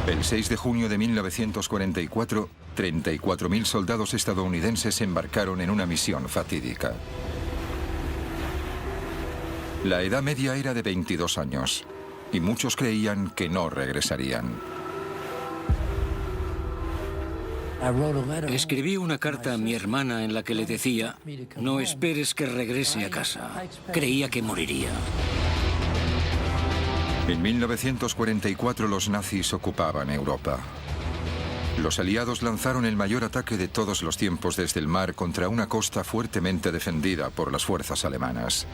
El 6 de junio de 1944, 34.000 soldados estadounidenses embarcaron en una misión fatídica. La edad media era de 22 años y muchos creían que no regresarían. Escribí una carta a mi hermana en la que le decía: no esperes que regrese a casa. Creía que moriría. En 1944 los nazis ocupaban Europa. Los aliados lanzaron el mayor ataque de todos los tiempos desde el mar contra una costa fuertemente defendida por las fuerzas alemanas.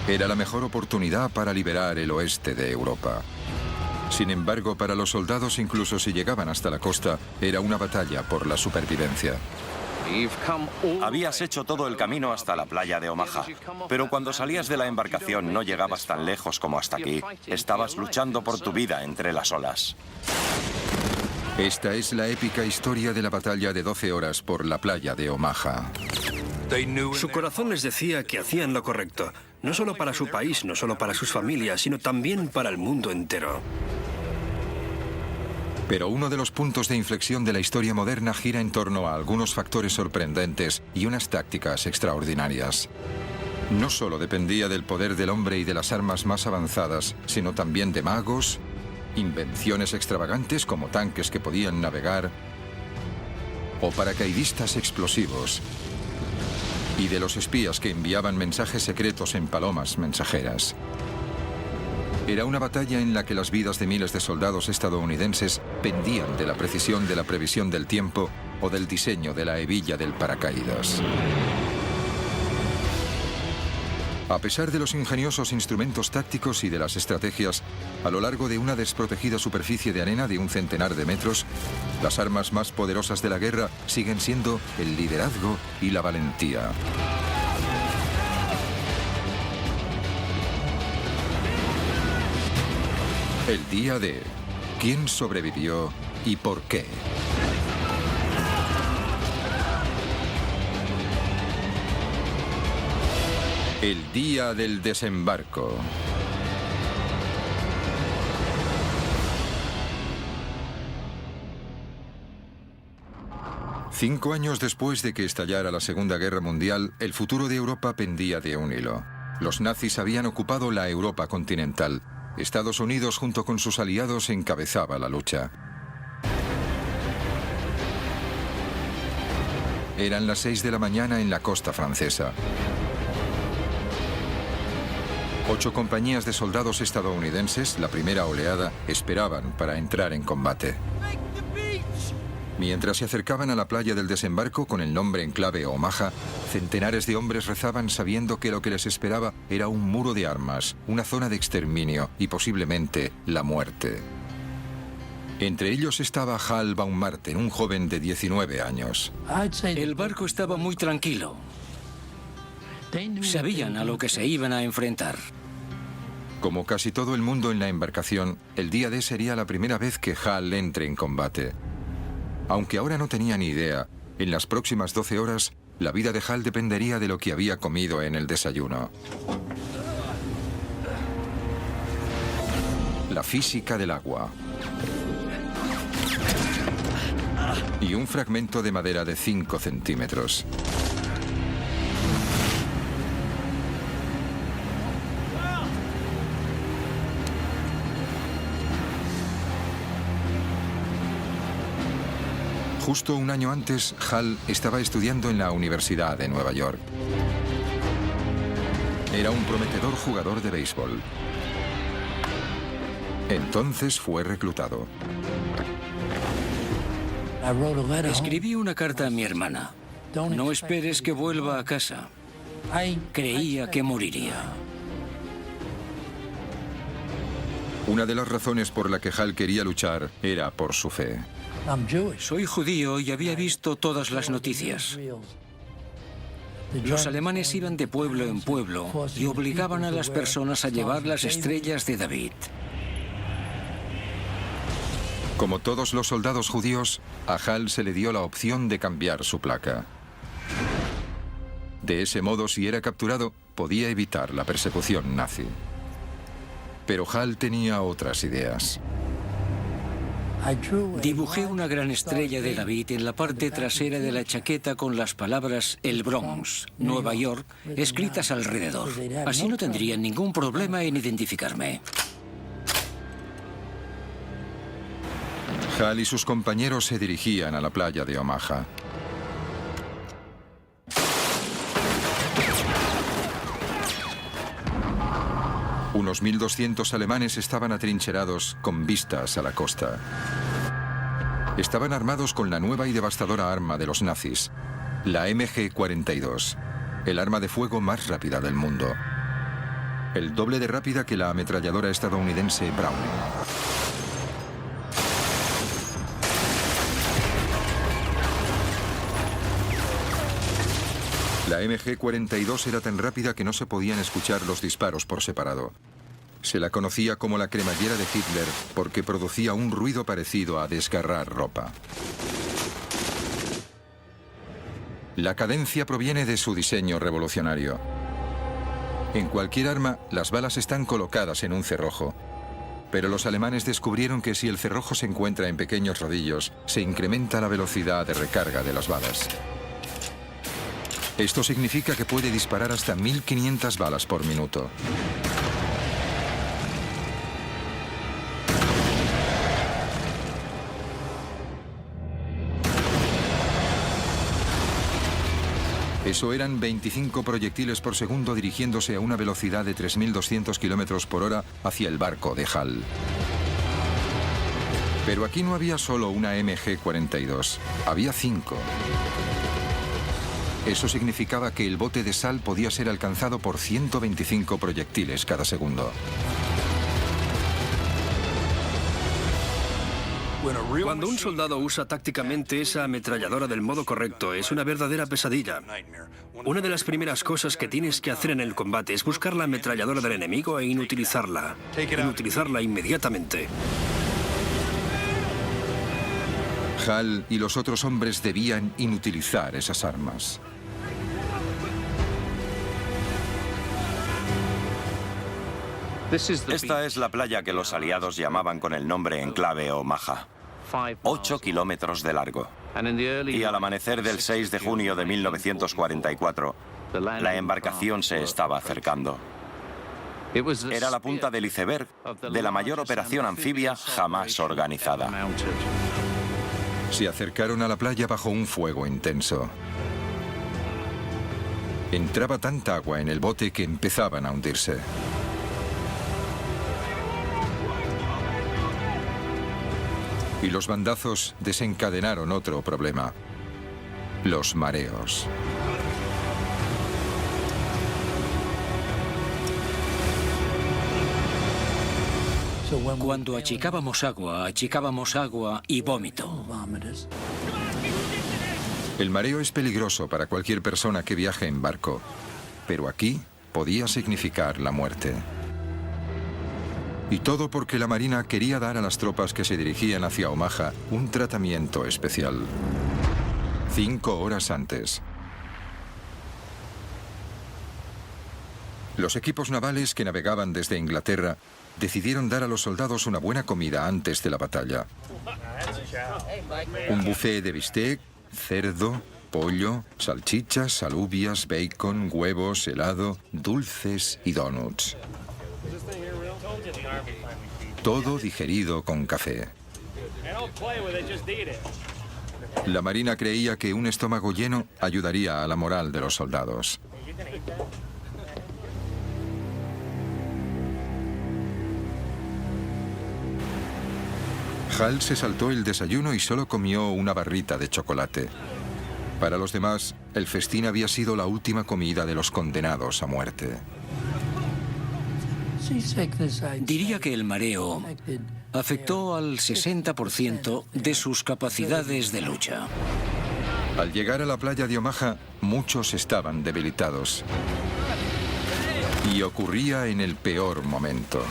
Era la mejor oportunidad para liberar el oeste de Europa. Sin embargo, para los soldados, incluso si llegaban hasta la costa, era una batalla por la supervivencia. Habías hecho todo el camino hasta la playa de Omaha, pero cuando salías de la embarcación no llegabas tan lejos como hasta aquí. Estabas luchando por tu vida entre las olas. Esta es la épica historia de la batalla de 12 horas por la playa de Omaha. Su corazón les decía que hacían lo correcto, no solo para su país, no solo para sus familias, sino también para el mundo entero. Pero uno de los puntos de inflexión de la historia moderna gira en torno a algunos factores sorprendentes y unas tácticas extraordinarias. No solo dependía del poder del hombre y de las armas más avanzadas, sino también de magos, invenciones extravagantes como tanques que podían navegar o paracaidistas explosivos, y de los espías que enviaban mensajes secretos en palomas mensajeras. Era una batalla en la que las vidas de miles de soldados estadounidenses pendían de la precisión de la previsión del tiempo o del diseño de la hebilla del paracaídas. A pesar de los ingeniosos instrumentos tácticos y de las estrategias, a lo largo de una desprotegida superficie de arena de un centenar de metros, las armas más poderosas de la guerra siguen siendo el liderazgo y la valentía. El día de ¿quién sobrevivió y por qué? El día del desembarco. Cinco años después de que estallara la Segunda Guerra Mundial, el futuro de Europa pendía de un hilo. Los nazis habían ocupado la Europa continental. Estados Unidos, junto con sus aliados, encabezaba la lucha. Eran las 6 de la mañana en la costa francesa. 8 compañías de soldados estadounidenses, la primera oleada, esperaban para entrar en combate. Mientras se acercaban a la playa del desembarco con el nombre en clave Omaha, centenares de hombres rezaban sabiendo que lo que les esperaba era un muro de armas, una zona de exterminio y posiblemente la muerte. Entre ellos estaba Hal Baumgarten, un joven de 19 años. El barco estaba muy tranquilo. Sabían a lo que se iban a enfrentar. Como casi todo el mundo en la embarcación, el día D sería la primera vez que Hal entre en combate. Aunque ahora no tenía ni idea, en las próximas 12 horas, la vida de Hal dependería de lo que había comido en el desayuno. La física del agua. Y un fragmento de madera de 5 centímetros. Justo un año antes, Hal estaba estudiando en la Universidad de Nueva York. Era un prometedor jugador de béisbol. Entonces fue reclutado. Escribí una carta a mi hermana. No esperes que vuelva a casa. Creía que moriría. Una de las razones por la que Hal quería luchar era por su fe. Soy judío y había visto todas las noticias. Los alemanes iban de pueblo en pueblo y obligaban a las personas a llevar las estrellas de David. Como todos los soldados judíos, a Hal se le dio la opción de cambiar su placa. De ese modo, si era capturado, podía evitar la persecución nazi. Pero Hal tenía otras ideas. Dibujé una gran estrella de David en la parte trasera de la chaqueta con las palabras El Bronx, Nueva York, escritas alrededor. Así no tendrían ningún problema en identificarme. Hal y sus compañeros se dirigían a la playa de Omaha. Unos 1.200 alemanes estaban atrincherados con vistas a la costa. Estaban armados con la nueva y devastadora arma de los nazis, la MG-42, el arma de fuego más rápida del mundo. El doble de rápida que la ametralladora estadounidense Browning. La MG-42 era tan rápida que no se podían escuchar los disparos por separado. Se la conocía como la cremallera de Hitler porque producía un ruido parecido a desgarrar ropa. La cadencia proviene de su diseño revolucionario. En cualquier arma, las balas están colocadas en un cerrojo. Pero los alemanes descubrieron que si el cerrojo se encuentra en pequeños rodillos, se incrementa la velocidad de recarga de las balas. Esto significa que puede disparar hasta 1.500 balas por minuto. Eso eran 25 proyectiles por segundo dirigiéndose a una velocidad de 3.200 kilómetros por hora hacia el barco de Hal. Pero aquí no había solo una MG-42, había 5. Eso significaba que el bote de sal podía ser alcanzado por 125 proyectiles cada segundo. Cuando un soldado usa tácticamente esa ametralladora del modo correcto, es una verdadera pesadilla. Una de las primeras cosas que tienes que hacer en el combate es buscar la ametralladora del enemigo e inutilizarla. Inutilizarla inmediatamente. Hal y los otros hombres debían inutilizar esas armas. Esta es la playa que los aliados llamaban con el nombre en clave Omaha. 8 kilómetros de largo. Y al amanecer del 6 de junio de 1944, la embarcación se estaba acercando. Era la punta del iceberg de la mayor operación anfibia jamás organizada. Se acercaron a la playa bajo un fuego intenso. Entraba tanta agua en el bote que empezaban a hundirse. Y los bandazos desencadenaron otro problema: los mareos. Cuando achicábamos agua y vómito. El mareo es peligroso para cualquier persona que viaje en barco, pero aquí podía significar la muerte. Y todo porque la Marina quería dar a las tropas que se dirigían hacia Omaha un tratamiento especial. 5 horas antes. Los equipos navales que navegaban desde Inglaterra decidieron dar a los soldados una buena comida antes de la batalla. Un buffet de bistec, cerdo, pollo, salchichas, alubias, bacon, huevos, helado, dulces y donuts. Todo digerido con café. La Marina creía que un estómago lleno ayudaría a la moral de los soldados. Hal se saltó el desayuno y solo comió una barrita de chocolate. Para los demás, el festín había sido la última comida de los condenados a muerte. Diría que el mareo afectó al 60% de sus capacidades de lucha. Al llegar a la playa de Omaha, muchos estaban debilitados. Y ocurría en el peor momento.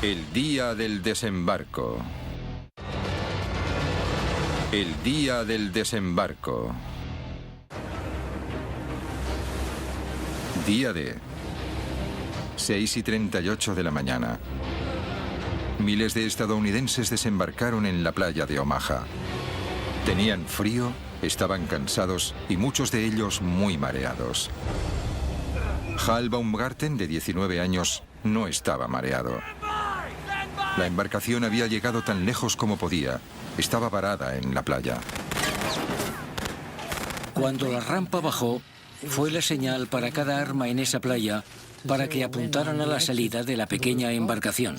El día del desembarco. El día del desembarco. Día D. 6:38 de la mañana. Miles de estadounidenses desembarcaron en la playa de Omaha. Tenían frío, estaban cansados y muchos de ellos muy mareados. Hal Baumgarten, de 19 años, no estaba mareado. La embarcación había llegado tan lejos como podía. Estaba varada en la playa. Cuando la rampa bajó, fue la señal para cada arma en esa playa para que apuntaran a la salida de la pequeña embarcación.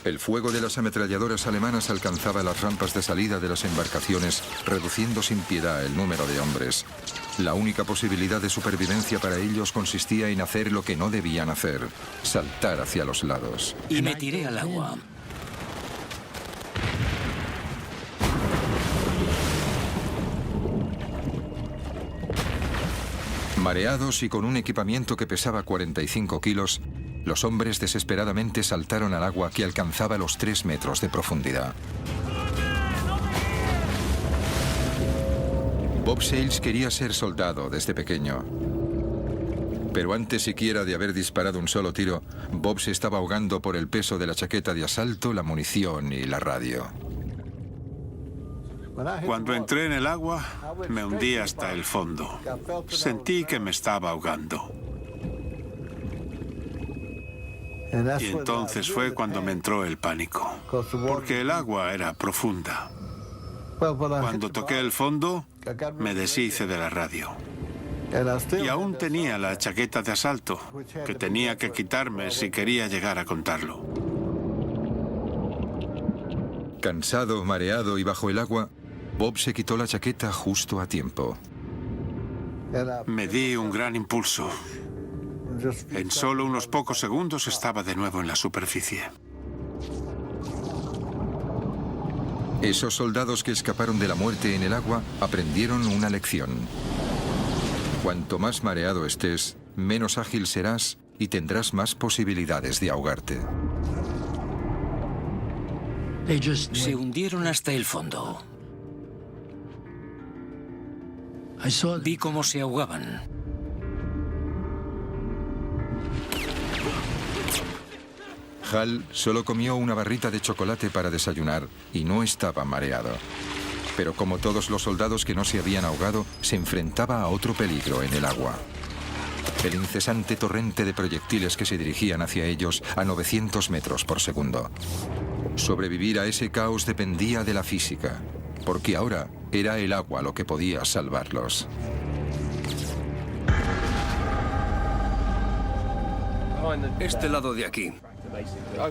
El fuego de las ametralladoras alemanas alcanzaba las rampas de salida de las embarcaciones, reduciendo sin piedad el número de hombres. La única posibilidad de supervivencia para ellos consistía en hacer lo que no debían hacer: saltar hacia los lados. Y me tiré al agua. Mareados y con un equipamiento que pesaba 45 kilos, los hombres desesperadamente saltaron al agua que alcanzaba los 3 metros de profundidad. Bob Sales quería ser soldado desde pequeño. Pero antes siquiera de haber disparado un solo tiro, Bob se estaba ahogando por el peso de la chaqueta de asalto, la munición y la radio. Cuando entré en el agua, me hundí hasta el fondo. Sentí que me estaba ahogando. Y entonces fue cuando me entró el pánico, porque el agua era profunda. Cuando toqué el fondo, me deshice de la radio. Y aún tenía la chaqueta de asalto, que tenía que quitarme si quería llegar a contarlo. Cansado, mareado y bajo el agua, Bob se quitó la chaqueta justo a tiempo. Me di un gran impulso. En solo unos pocos segundos estaba de nuevo en la superficie. Esos soldados que escaparon de la muerte en el agua aprendieron una lección. Cuanto más mareado estés, menos ágil serás y tendrás más posibilidades de ahogarte. Se hundieron hasta el fondo. Vi cómo se ahogaban. Hal solo comió una barrita de chocolate para desayunar y no estaba mareado. Pero como todos los soldados que no se habían ahogado, se enfrentaba a otro peligro en el agua. El incesante torrente de proyectiles que se dirigían hacia ellos a 900 metros por segundo. Sobrevivir a ese caos dependía de la física, porque ahora era el agua lo que podía salvarlos. Este lado de aquí.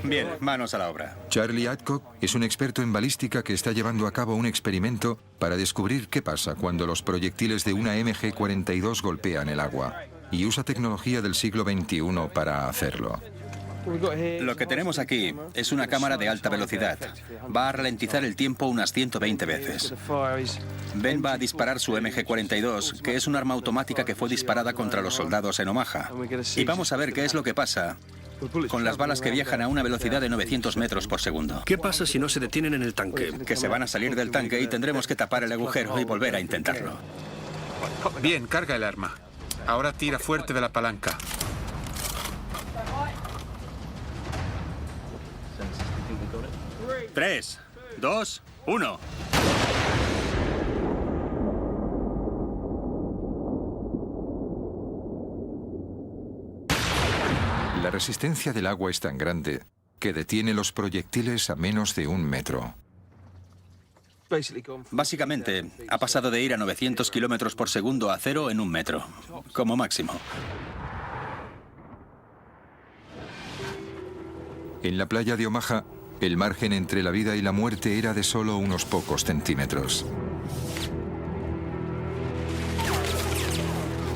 Bien, manos a la obra. Charlie Adcock es un experto en balística que está llevando a cabo un experimento para descubrir qué pasa cuando los proyectiles de una MG-42 golpean el agua, y usa tecnología del siglo XXI para hacerlo. Lo que tenemos aquí es una cámara de alta velocidad. Va a ralentizar el tiempo unas 120 veces. Ben va a disparar su MG-42, que es un arma automática que fue disparada contra los soldados en Omaha. Y vamos a ver qué es lo que pasa con las balas que viajan a una velocidad de 900 metros por segundo. ¿Qué pasa si no se detienen en el tanque? Que se van a salir del tanque y tendremos que tapar el agujero y volver a intentarlo. Bien, carga el arma. Ahora tira fuerte de la palanca. Tres, 2, 1. La resistencia del agua es tan grande que detiene los proyectiles a menos de 1 metro. Básicamente, ha pasado de ir a 900 kilómetros por segundo a 0 en 1 metro, como máximo. En la playa de Omaha, el margen entre la vida y la muerte era de solo unos pocos centímetros.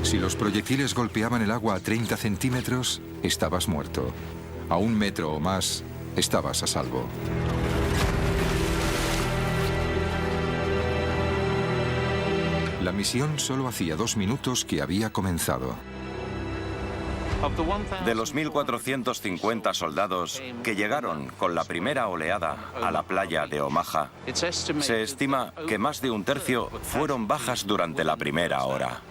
Si los proyectiles golpeaban el agua a 30 centímetros, estabas muerto. A 1 metro o más, estabas a salvo. La misión solo hacía 2 minutos que había comenzado. De los 1.450 soldados que llegaron con la primera oleada a la playa de Omaha, se estima que más de un tercio fueron bajas durante la primera hora.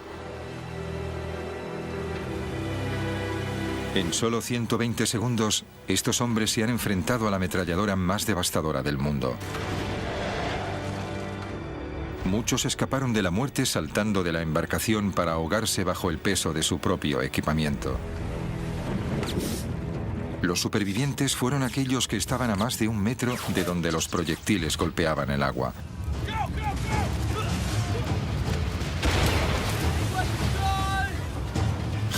En solo 120 segundos, estos hombres se han enfrentado a la ametralladora más devastadora del mundo. Muchos escaparon de la muerte saltando de la embarcación para ahogarse bajo el peso de su propio equipamiento. Los supervivientes fueron aquellos que estaban a más de 1 metro de donde los proyectiles golpeaban el agua.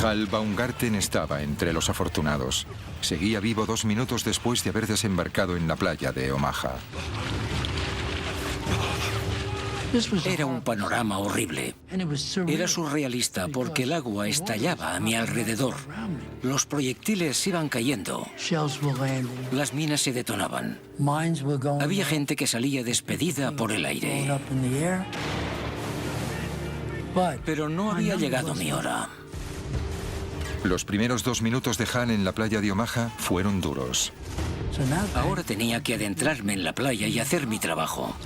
Hal Baumgarten estaba entre los afortunados. Seguía vivo 2 minutos después de haber desembarcado en la playa de Omaha. Era un panorama horrible. Era surrealista porque el agua estallaba a mi alrededor. Los proyectiles iban cayendo. Las minas se detonaban. Había gente que salía despedida por el aire. Pero no había llegado mi hora. Los primeros 2 minutos de Hal en la playa de Omaha fueron duros. Ahora tenía que adentrarme en la playa y hacer mi trabajo.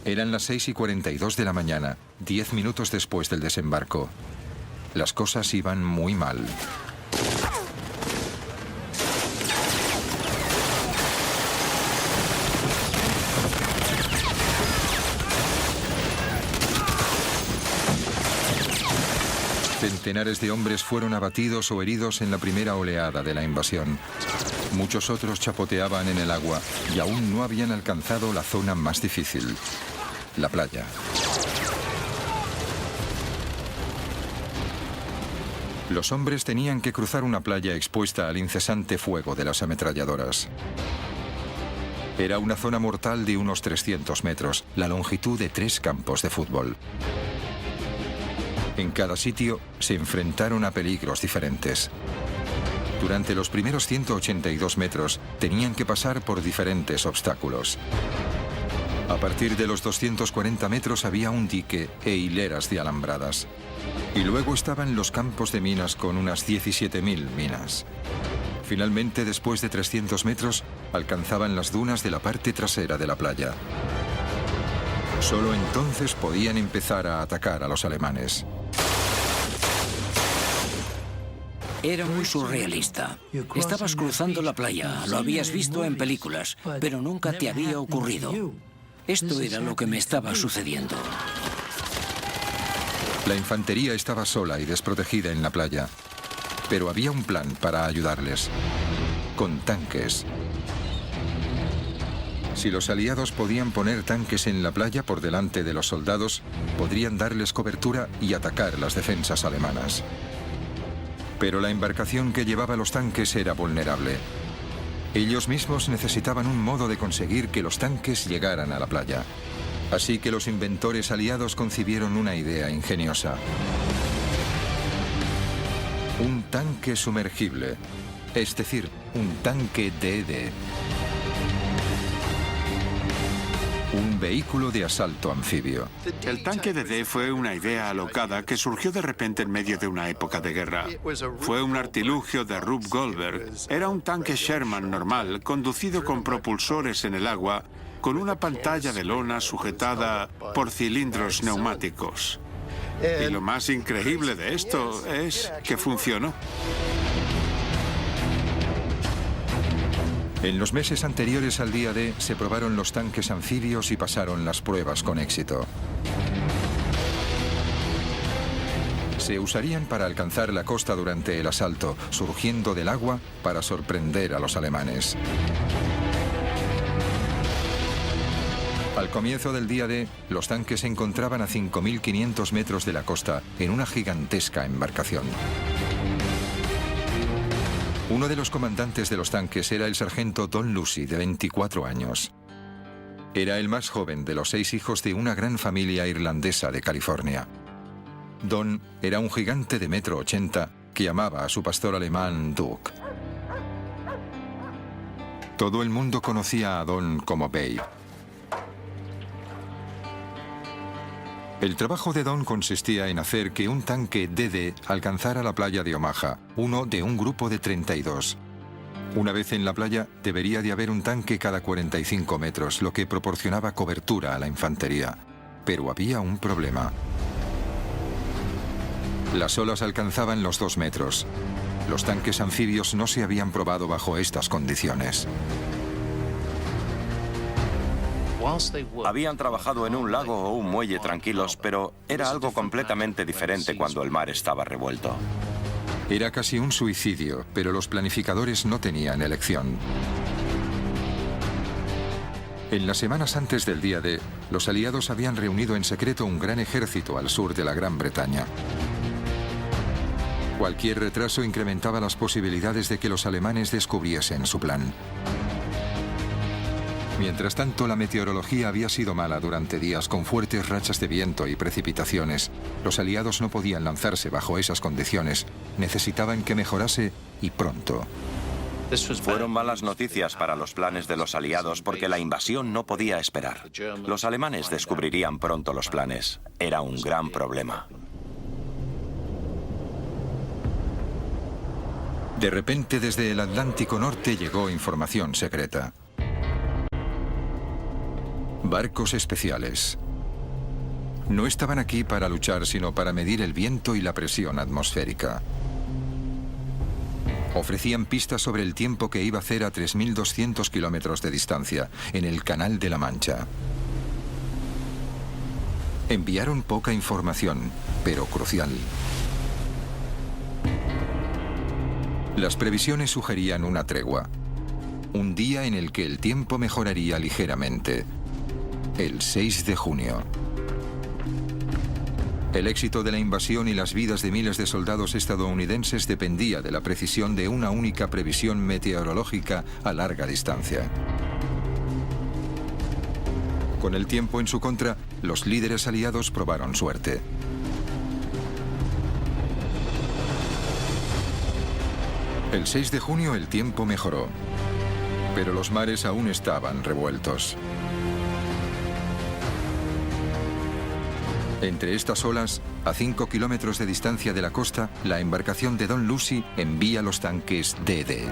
Eran las 6:42 de la mañana, 10 minutos después del desembarco. Las cosas iban muy mal. Centenares de hombres fueron abatidos o heridos en la primera oleada de la invasión. Muchos otros chapoteaban en el agua y aún no habían alcanzado la zona más difícil, la playa. Los hombres tenían que cruzar una playa expuesta al incesante fuego de las ametralladoras. Era una zona mortal de unos 300 metros, la longitud de 3 campos de fútbol. En cada sitio se enfrentaron a peligros diferentes. Durante los primeros 182 metros tenían que pasar por diferentes obstáculos. A partir de los 240 metros había un dique e hileras de alambradas. Y luego estaban los campos de minas con unas 17.000 minas. Finalmente, después de 300 metros, alcanzaban las dunas de la parte trasera de la playa. Solo entonces podían empezar a atacar a los alemanes. Era muy surrealista. Estabas cruzando la playa, lo habías visto en películas, pero nunca te había ocurrido. Esto era lo que me estaba sucediendo. La infantería estaba sola y desprotegida en la playa, pero había un plan para ayudarles, con tanques. Si los aliados podían poner tanques en la playa por delante de los soldados, podrían darles cobertura y atacar las defensas alemanas. Pero la embarcación que llevaba los tanques era vulnerable. Ellos mismos necesitaban un modo de conseguir que los tanques llegaran a la playa. Así que los inventores aliados concibieron una idea ingeniosa. Un tanque sumergible, es decir, un tanque DD. Un vehículo de asalto anfibio. El tanque DD fue una idea alocada que surgió de repente en medio de una época de guerra. Fue un artilugio de Rube Goldberg. Era un tanque Sherman normal, conducido con propulsores en el agua, con una pantalla de lona sujetada por cilindros neumáticos. Y lo más increíble de esto es que funcionó. En los meses anteriores al día D se probaron los tanques anfibios y pasaron las pruebas con éxito. Se usarían para alcanzar la costa durante el asalto, surgiendo del agua para sorprender a los alemanes. Al comienzo del día D, los tanques se encontraban a 5.500 metros de la costa en una gigantesca embarcación. Uno de los comandantes de los tanques era el sargento Don Lucy, de 24 años. Era el más joven de los 6 hijos de una gran familia irlandesa de California. Don era un gigante de 1,80 m que amaba a su pastor alemán Duke. Todo el mundo conocía a Don como Babe. El trabajo de Don consistía en hacer que un tanque DD alcanzara la playa de Omaha, uno de un grupo de 32. Una vez en la playa, debería de haber un tanque cada 45 metros, lo que proporcionaba cobertura a la infantería. Pero había un problema. Las olas alcanzaban los 2 metros. Los tanques anfibios no se habían probado bajo estas condiciones. Habían trabajado en un lago o un muelle tranquilos, pero era algo completamente diferente cuando el mar estaba revuelto. Era casi un suicidio, pero los planificadores no tenían elección. En las semanas antes del día D, los aliados habían reunido en secreto un gran ejército al sur de la Gran Bretaña. Cualquier retraso incrementaba las posibilidades de que los alemanes descubriesen su plan. Mientras tanto, la meteorología había sido mala durante días con fuertes rachas de viento y precipitaciones. Los aliados no podían lanzarse bajo esas condiciones. Necesitaban que mejorase y pronto. Fueron malas noticias para los planes de los aliados porque la invasión no podía esperar. Los alemanes descubrirían pronto los planes. Era un gran problema. De repente, desde el Atlántico Norte llegó información secreta. Barcos especiales. No estaban aquí para luchar, sino para medir el viento y la presión atmosférica. Ofrecían pistas sobre el tiempo que iba a hacer a 3.200 kilómetros de distancia, en el Canal de la Mancha. Enviaron poca información, pero crucial. Las previsiones sugerían una tregua. Un día en el que el tiempo mejoraría ligeramente. El 6 de junio. El éxito de la invasión y las vidas de miles de soldados estadounidenses dependía de la precisión de una única previsión meteorológica a larga distancia. Con el tiempo en su contra, los líderes aliados probaron suerte. El 6 de junio el tiempo mejoró, pero los mares aún estaban revueltos. Entre estas olas, a 5 kilómetros de distancia de la costa, la embarcación de Don Lucy envía los tanques DD.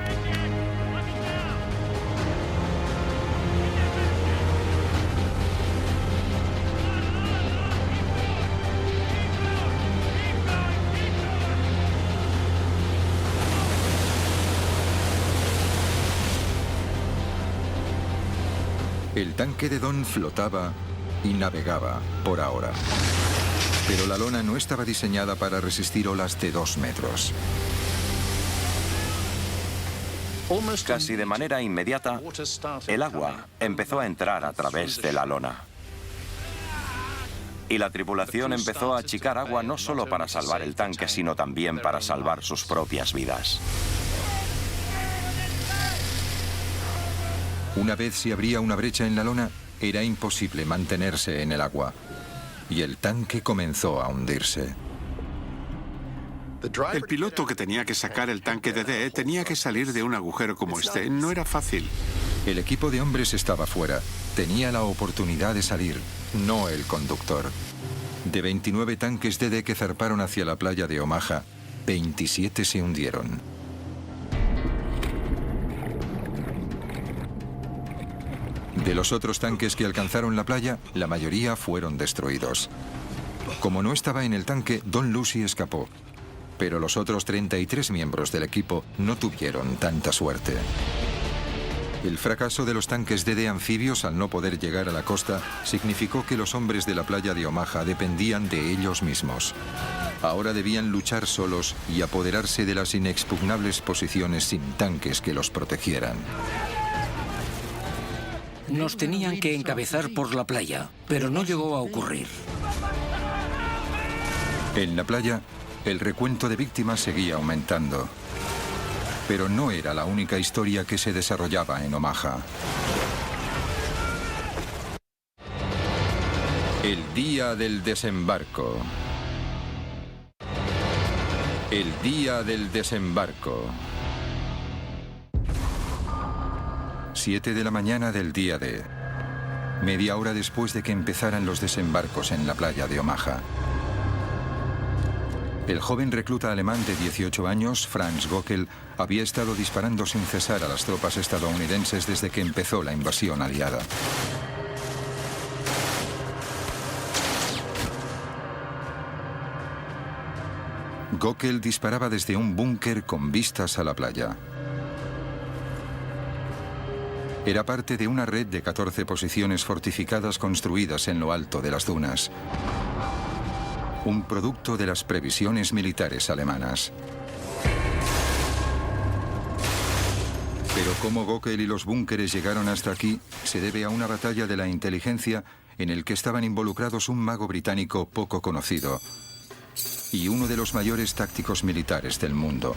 El tanque de Don flotaba y navegaba por ahora. Pero la lona no estaba diseñada para resistir olas de 2 metros. Casi de manera inmediata, el agua empezó a entrar a través de la lona. Y la tripulación empezó a achicar agua no solo para salvar el tanque, sino también para salvar sus propias vidas. Una vez se abría una brecha en la lona, era imposible mantenerse en el agua. Y el tanque comenzó a hundirse. El piloto que tenía que sacar el tanque DD tenía que salir de un agujero como este. No era fácil. El equipo de hombres estaba fuera. Tenía la oportunidad de salir, no el conductor. De 29 tanques DD que zarparon hacia la playa de Omaha, 27 se hundieron. De los otros tanques que alcanzaron la playa, la mayoría fueron destruidos. Como no estaba en el tanque, Don Lucy escapó. Pero los otros 33 miembros del equipo no tuvieron tanta suerte. El fracaso de los tanques DD anfibios al no poder llegar a la costa significó que los hombres de la playa de Omaha dependían de ellos mismos. Ahora debían luchar solos y apoderarse de las inexpugnables posiciones sin tanques que los protegieran. Nos tenían que encabezar por la playa, pero no llegó a ocurrir. En la playa, el recuento de víctimas seguía aumentando. Pero no era la única historia que se desarrollaba en Omaha. El día del desembarco. El día del desembarco. 7 de la mañana del día D. media hora después de que empezaran los desembarcos en la playa de Omaha. El joven recluta alemán de 18 años, Franz Göckel, había estado disparando sin cesar a las tropas estadounidenses desde que empezó la invasión aliada. Göckel disparaba desde un búnker con vistas a la playa. Era parte de una red de 14 posiciones fortificadas construidas en lo alto de las dunas. Un producto de las previsiones militares alemanas. Pero cómo Göckel y los búnkeres llegaron hasta aquí se debe a una batalla de la inteligencia en el que estaban involucrados un mago británico poco conocido y uno de los mayores tácticos militares del mundo.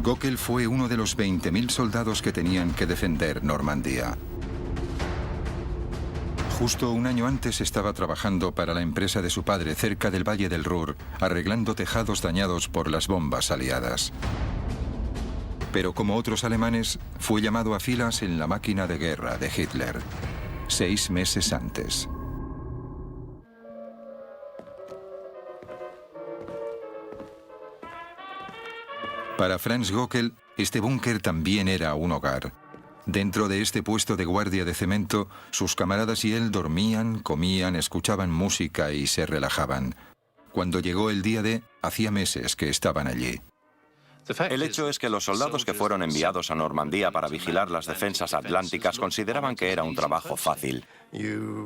Göckel fue uno de los 20.000 soldados que tenían que defender Normandía. Justo un año antes estaba trabajando para la empresa de su padre cerca del Valle del Ruhr, arreglando tejados dañados por las bombas aliadas. Pero como otros alemanes, fue llamado a filas en la máquina de guerra de Hitler, 6 meses antes. Para Franz Göckel, este búnker también era un hogar. Dentro de este puesto de guardia de cemento, sus camaradas y él dormían, comían, escuchaban música y se relajaban. Cuando llegó el día D, hacía meses que estaban allí. El hecho es que los soldados que fueron enviados a Normandía para vigilar las defensas atlánticas consideraban que era un trabajo fácil.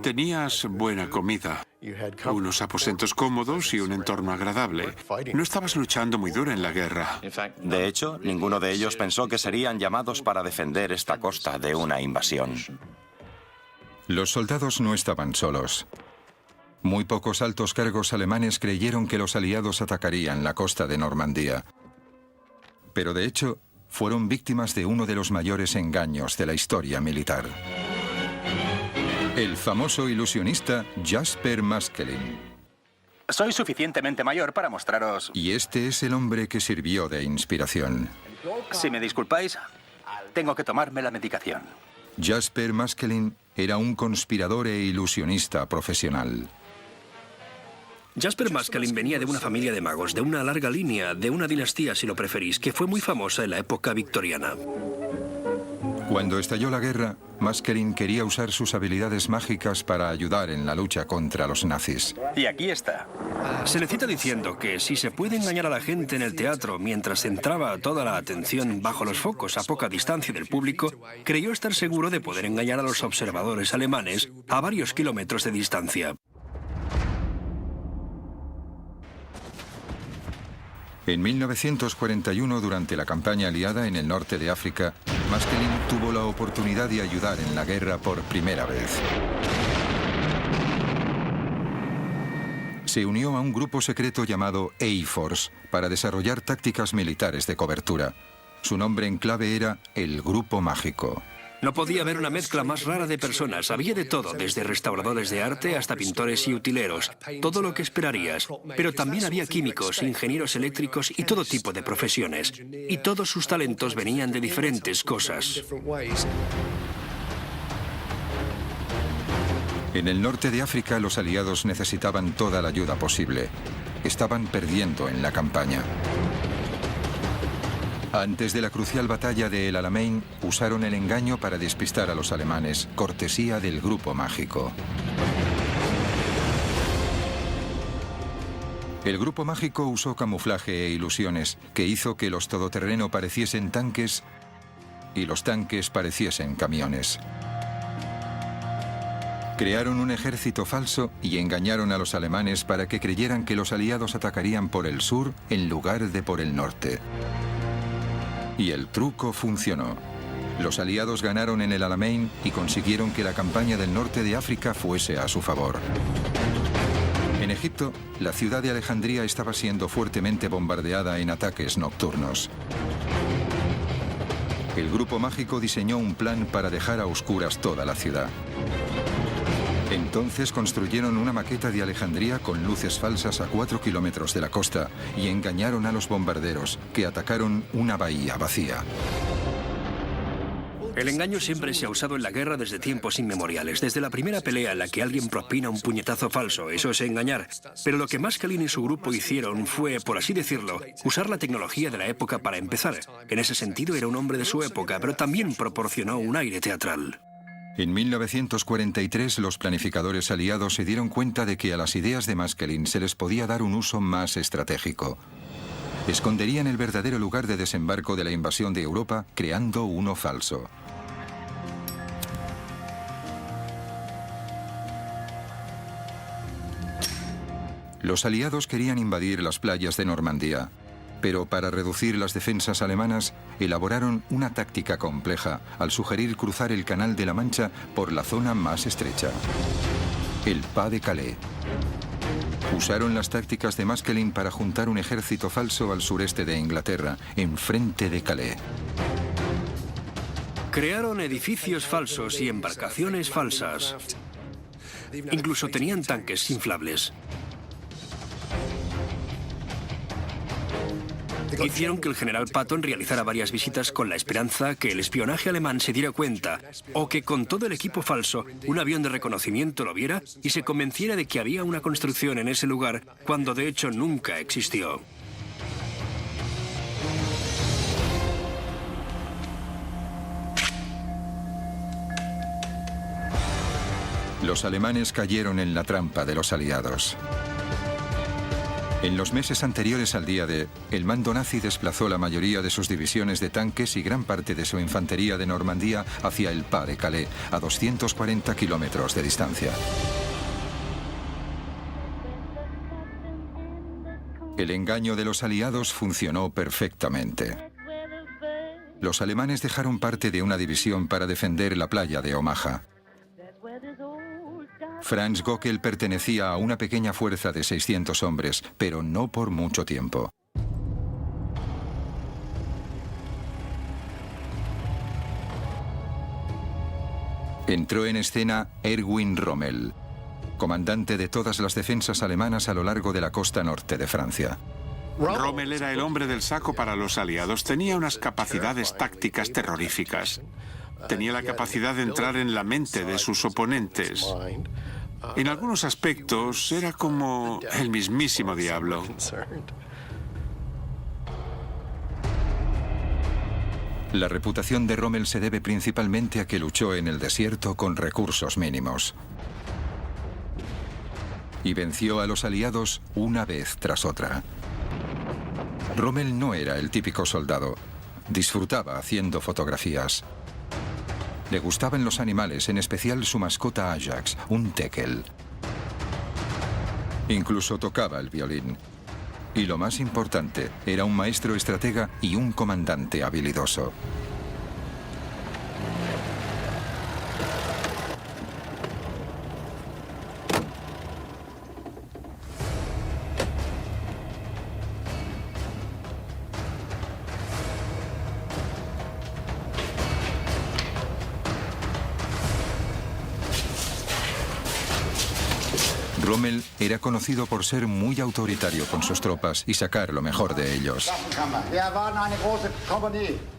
Tenías buena comida, unos aposentos cómodos y un entorno agradable. No estabas luchando muy duro en la guerra. De hecho, ninguno de ellos pensó que serían llamados para defender esta costa de una invasión. Los soldados no estaban solos. Muy pocos altos cargos alemanes creyeron que los aliados atacarían la costa de Normandía. Pero de hecho, fueron víctimas de uno de los mayores engaños de la historia militar. El famoso ilusionista Jasper Maskelyne. Soy suficientemente mayor para mostraros... Y este es el hombre que sirvió de inspiración. Si me disculpáis, tengo que tomarme la medicación. Jasper Maskelyne era un conspirador e ilusionista profesional. Jasper Maskelyne venía de una familia de magos, de una larga línea, de una dinastía, si lo preferís, que fue muy famosa en la época victoriana. Cuando estalló la guerra, Maskelyne quería usar sus habilidades mágicas para ayudar en la lucha contra los nazis. Y aquí está. Se le cita diciendo que si se puede engañar a la gente en el teatro mientras centraba toda la atención bajo los focos a poca distancia del público, creyó estar seguro de poder engañar a los observadores alemanes a varios kilómetros de distancia. En 1941, durante la campaña aliada en el norte de África, Maskelyne tuvo la oportunidad de ayudar en la guerra por primera vez. Se unió a un grupo secreto llamado A-Force para desarrollar tácticas militares de cobertura. Su nombre en clave era el Grupo Mágico. No podía haber una mezcla más rara de personas. Había de todo, desde restauradores de arte hasta pintores y utileros. Todo lo que esperarías. Pero también había químicos, ingenieros eléctricos y todo tipo de profesiones. Y todos sus talentos venían de diferentes cosas. En el norte de África, los aliados necesitaban toda la ayuda posible. Estaban perdiendo en la campaña. Antes de la crucial batalla de El Alamein, usaron el engaño para despistar a los alemanes, cortesía del Grupo Mágico. El Grupo Mágico usó camuflaje e ilusiones, que hizo que los todoterreno pareciesen tanques y los tanques pareciesen camiones. Crearon un ejército falso y engañaron a los alemanes para que creyeran que los aliados atacarían por el sur en lugar de por el norte. Y el truco funcionó. Los aliados ganaron en el Alamein y consiguieron que la campaña del norte de África fuese a su favor. En Egipto, la ciudad de Alejandría estaba siendo fuertemente bombardeada en ataques nocturnos. El Grupo Mágico diseñó un plan para dejar a oscuras toda la ciudad. Entonces construyeron una maqueta de Alejandría con luces falsas a 4 kilómetros de la costa y engañaron a los bombarderos, que atacaron una bahía vacía. El engaño siempre se ha usado en la guerra desde tiempos inmemoriales. Desde la primera pelea en la que alguien propina un puñetazo falso, eso es engañar. Pero lo que Maskelyne y su grupo hicieron fue, por así decirlo, usar la tecnología de la época para empezar. En ese sentido era un hombre de su época, pero también proporcionó un aire teatral. En 1943 los planificadores aliados se dieron cuenta de que a las ideas de Maskelyne se les podía dar un uso más estratégico. Esconderían el verdadero lugar de desembarco de la invasión de Europa creando uno falso. Los aliados querían invadir las playas de Normandía, pero para reducir las defensas alemanas elaboraron una táctica compleja al sugerir cruzar el Canal de la Mancha por la zona más estrecha, el Pas de Calais. Usaron las tácticas de Maskelyne para juntar un ejército falso al sureste de Inglaterra, enfrente de Calais. Crearon edificios falsos y embarcaciones falsas. Incluso tenían tanques inflables. Hicieron que el general Patton realizara varias visitas con la esperanza que el espionaje alemán se diera cuenta, o que con todo el equipo falso, un avión de reconocimiento lo viera y se convenciera de que había una construcción en ese lugar, cuando de hecho nunca existió. Los alemanes cayeron en la trampa de los aliados. En los meses anteriores al día D, el mando nazi desplazó la mayoría de sus divisiones de tanques y gran parte de su infantería de Normandía hacia el Pas de Calais, a 240 kilómetros de distancia. El engaño de los aliados funcionó perfectamente. Los alemanes dejaron parte de una división para defender la playa de Omaha. Franz Gockel pertenecía a una pequeña fuerza de 600 hombres, pero no por mucho tiempo. Entró en escena Erwin Rommel, comandante de todas las defensas alemanas a lo largo de la costa norte de Francia. Rommel era el hombre del saco para los aliados. Tenía unas capacidades tácticas terroríficas. Tenía la capacidad de entrar en la mente de sus oponentes. En algunos aspectos era como el mismísimo diablo. La reputación de Rommel se debe principalmente a que luchó en el desierto con recursos mínimos. Y venció a los aliados una vez tras otra. Rommel no era el típico soldado. Disfrutaba haciendo fotografías. Le gustaban los animales, en especial su mascota Ajax, un teckel. Incluso tocaba el violín. Y lo más importante, era un maestro estratega y un comandante habilidoso. Rommel era conocido por ser muy autoritario con sus tropas y sacar lo mejor de ellos.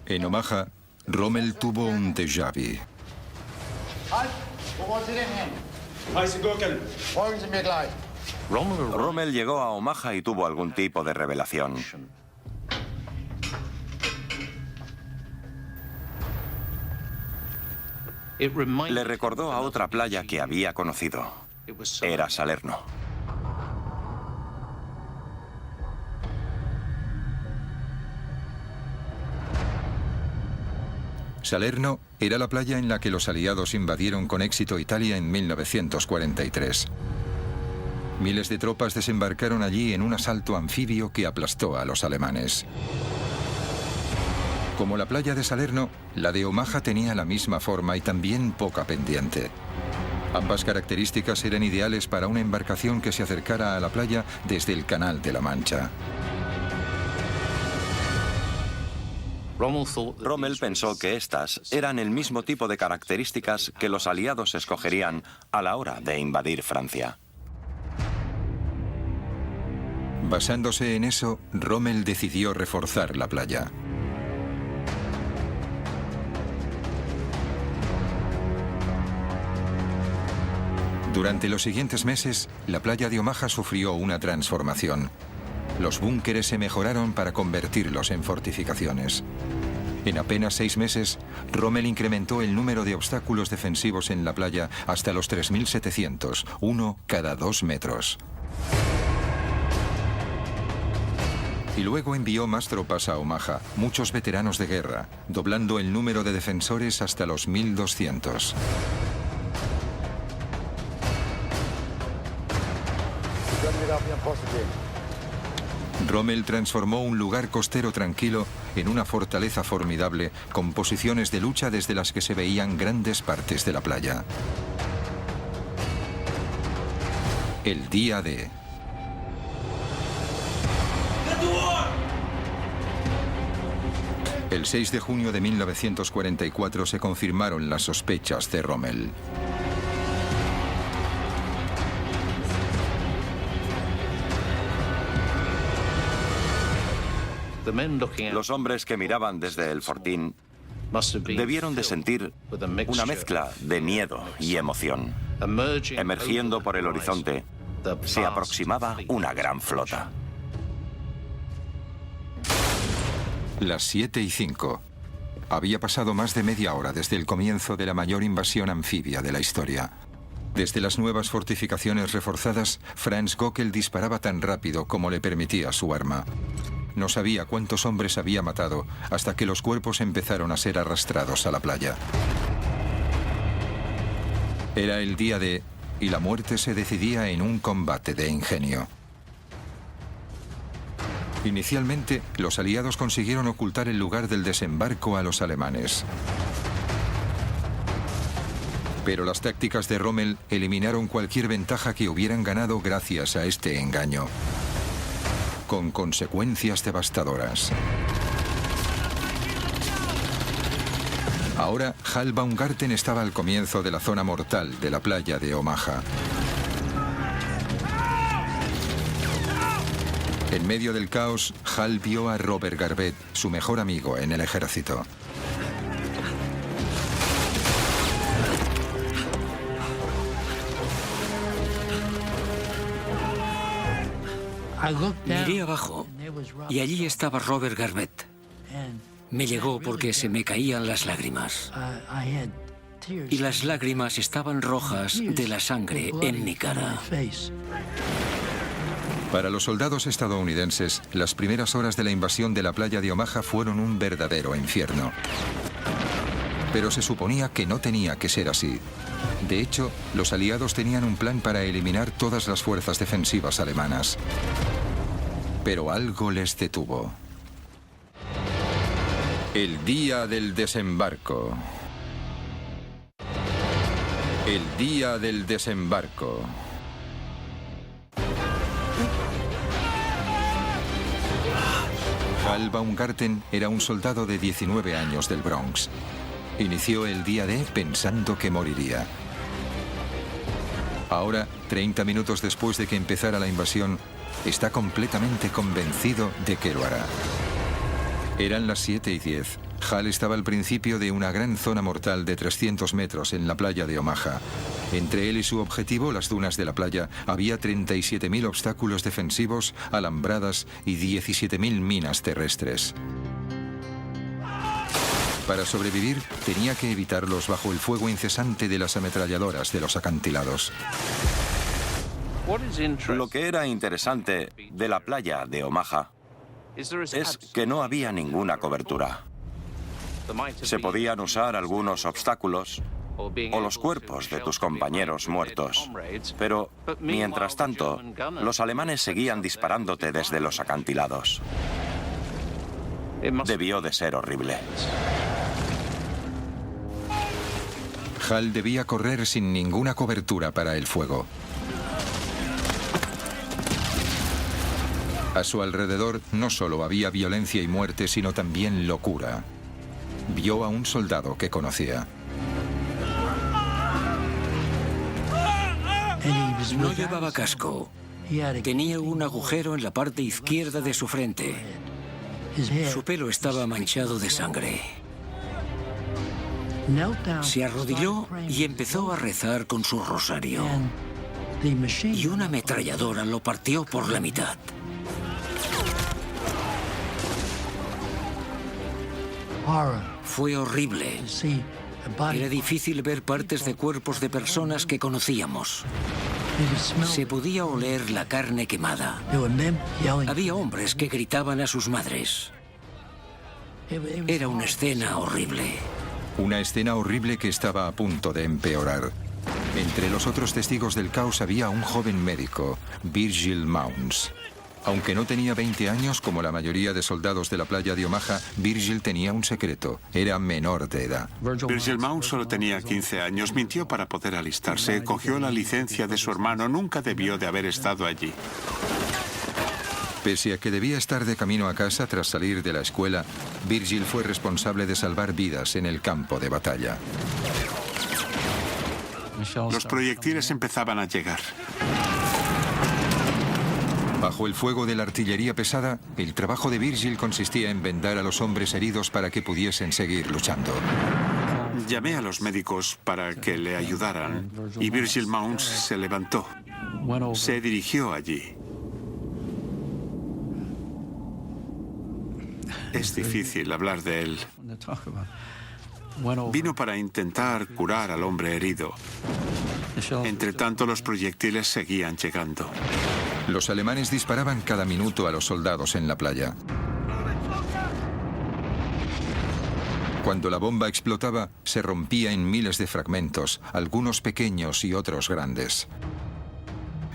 En Omaha, Rommel tuvo un déjà vu. Rommel llegó a Omaha y tuvo algún tipo de revelación. Le recordó a otra playa que había conocido. Era Salerno. Salerno era la playa en la que los aliados invadieron con éxito Italia en 1943. Miles de tropas desembarcaron allí en un asalto anfibio que aplastó a los alemanes. Como la playa de Salerno, la de Omaha tenía la misma forma y también poca pendiente. Ambas características eran ideales para una embarcación que se acercara a la playa desde el Canal de la Mancha. Rommel pensó que estas eran el mismo tipo de características que los aliados escogerían a la hora de invadir Francia. Basándose en eso, Rommel decidió reforzar la playa. Durante los siguientes meses, la playa de Omaha sufrió una transformación. Los búnkeres se mejoraron para convertirlos en fortificaciones. En apenas 6 meses, Rommel incrementó el número de obstáculos defensivos en la playa hasta los 3.700, uno cada 2 metros. Y luego envió más tropas a Omaha, muchos veteranos de guerra, doblando el número de defensores hasta los 1.200. Rommel transformó un lugar costero tranquilo en una fortaleza formidable con posiciones de lucha desde las que se veían grandes partes de la playa. El día D. El 6 de junio de 1944 se confirmaron las sospechas de Rommel. Los hombres que miraban desde el fortín debieron de sentir una mezcla de miedo y emoción. Emergiendo por el horizonte, se aproximaba una gran flota. Las 7:05. Había pasado más de media hora desde el comienzo de la mayor invasión anfibia de la historia. Desde las nuevas fortificaciones reforzadas, Franz Göckel disparaba tan rápido como le permitía su arma. No sabía cuántos hombres había matado hasta que los cuerpos empezaron a ser arrastrados a la playa. Era el día D y la muerte se decidía en un combate de ingenio. Inicialmente, los aliados consiguieron ocultar el lugar del desembarco a los alemanes. Pero las tácticas de Rommel eliminaron cualquier ventaja que hubieran ganado gracias a este engaño, con consecuencias devastadoras. Ahora, Hal Baumgarten estaba al comienzo de la zona mortal de la playa de Omaha. En medio del caos, Hal vio a Robert Garvett, su mejor amigo en el ejército. Miré abajo y allí estaba Robert Garvett. Me llegó porque se me caían las lágrimas. Y las lágrimas estaban rojas de la sangre en mi cara. Para los soldados estadounidenses, las primeras horas de la invasión de la playa de Omaha fueron un verdadero infierno. Pero se suponía que no tenía que ser así. De hecho, los aliados tenían un plan para eliminar todas las fuerzas defensivas alemanas. Pero algo les detuvo. El día del desembarco. El día del desembarco. Hal Baumgarten era un soldado de 19 años del Bronx. Inició el día D pensando que moriría. Ahora, 30 minutos después de que empezara la invasión, está completamente convencido de que lo hará. Eran las 7:10. Hal estaba al principio de una gran zona mortal de 300 metros en la playa de Omaha. Entre él y su objetivo, las dunas de la playa, había 37.000 obstáculos defensivos, alambradas y 17.000 minas terrestres. Para sobrevivir, tenía que evitarlos bajo el fuego incesante de las ametralladoras de los acantilados. Lo que era interesante de la playa de Omaha es que no había ninguna cobertura. Se podían usar algunos obstáculos o los cuerpos de tus compañeros muertos. Pero, mientras tanto, los alemanes seguían disparándote desde los acantilados. Debió de ser horrible. Hal debía correr sin ninguna cobertura para el fuego. A su alrededor no solo había violencia y muerte, sino también locura. Vio a un soldado que conocía. No llevaba casco. Tenía un agujero en la parte izquierda de su frente. Su pelo estaba manchado de sangre. Se arrodilló y empezó a rezar con su rosario. y una ametralladora lo partió por la mitad. Fue horrible. Era difícil ver partes de cuerpos de personas que conocíamos. Se podía oler la carne quemada. Había hombres que gritaban a sus madres. Era una escena horrible. Una escena horrible que estaba a punto de empeorar. Entre los otros testigos del caos había un joven médico, Virgil Mounds. Aunque no tenía 20 años, como la mayoría de soldados de la playa de Omaha, Virgil tenía un secreto. Era menor de edad. Virgil Mounds solo tenía 15 años. Mintió para poder alistarse. Cogió la licencia de su hermano. Nunca debió de haber estado allí. Pese a que debía estar de camino a casa tras salir de la escuela, Virgil fue responsable de salvar vidas en el campo de batalla. Los proyectiles empezaban a llegar. Bajo el fuego de la artillería pesada, el trabajo de Virgil consistía en vendar a los hombres heridos para que pudiesen seguir luchando. Llamé a los médicos para que le ayudaran y Virgil Mounds se levantó. Se dirigió allí. Es difícil hablar de él. Vino para intentar curar al hombre herido. Entre tanto, los proyectiles seguían llegando. Los alemanes disparaban cada minuto a los soldados en la playa. Cuando la bomba explotaba, se rompía en miles de fragmentos, algunos pequeños y otros grandes.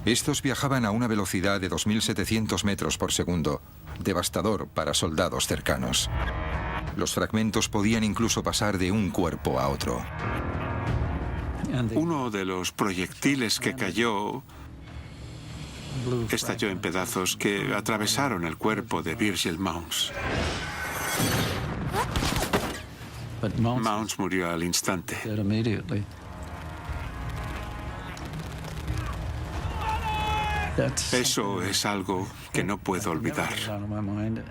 Estos viajaban a una velocidad de 2.700 metros por segundo, devastador para soldados cercanos. Los fragmentos podían incluso pasar de un cuerpo a otro. Uno de los proyectiles que cayó estalló en pedazos que atravesaron el cuerpo de Virgil Mounds. Mounds murió al instante. Eso es algo que no puedo olvidar.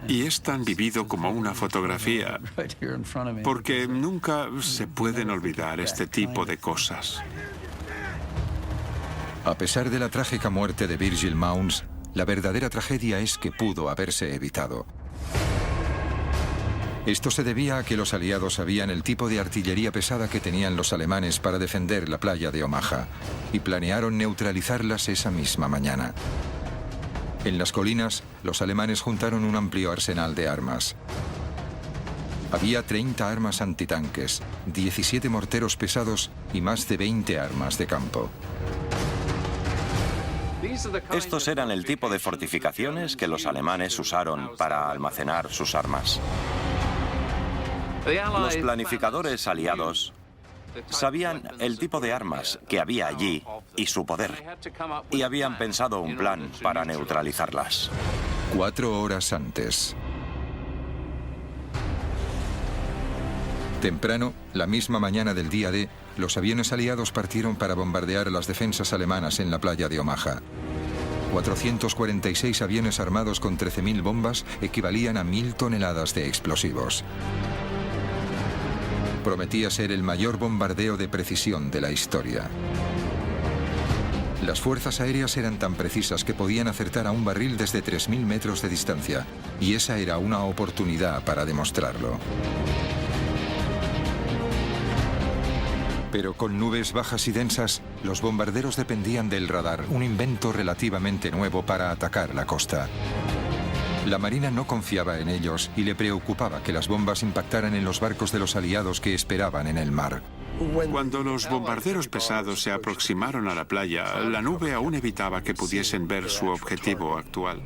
Y es tan vivido como una fotografía, porque nunca se pueden olvidar este tipo de cosas. A pesar de la trágica muerte de Virgil Mounds, la verdadera tragedia es que pudo haberse evitado. Esto se debía a que los aliados sabían el tipo de artillería pesada que tenían los alemanes para defender la playa de Omaha y planearon neutralizarlas esa misma mañana. En las colinas, los alemanes juntaron un amplio arsenal de armas. Había 30 armas antitanques, 17 morteros pesados y más de 20 armas de campo. Estos eran el tipo de fortificaciones que los alemanes usaron para almacenar sus armas. Los planificadores aliados sabían el tipo de armas que había allí y su poder, y habían pensado un plan para neutralizarlas. 4 horas antes. Temprano, la misma mañana del día D, los aviones aliados partieron para bombardear las defensas alemanas en la playa de Omaha. 446 aviones armados con 13.000 bombas equivalían a 1.000 toneladas de explosivos. Prometía ser el mayor bombardeo de precisión de la historia. Las fuerzas aéreas eran tan precisas que podían acertar a un barril desde 3.000 metros de distancia, y esa era una oportunidad para demostrarlo. Pero con nubes bajas y densas, los bombarderos dependían del radar, un invento relativamente nuevo para atacar la costa. La Marina no confiaba en ellos y le preocupaba que las bombas impactaran en los barcos de los aliados que esperaban en el mar. Cuando los bombarderos pesados se aproximaron a la playa, la nube aún evitaba que pudiesen ver su objetivo actual.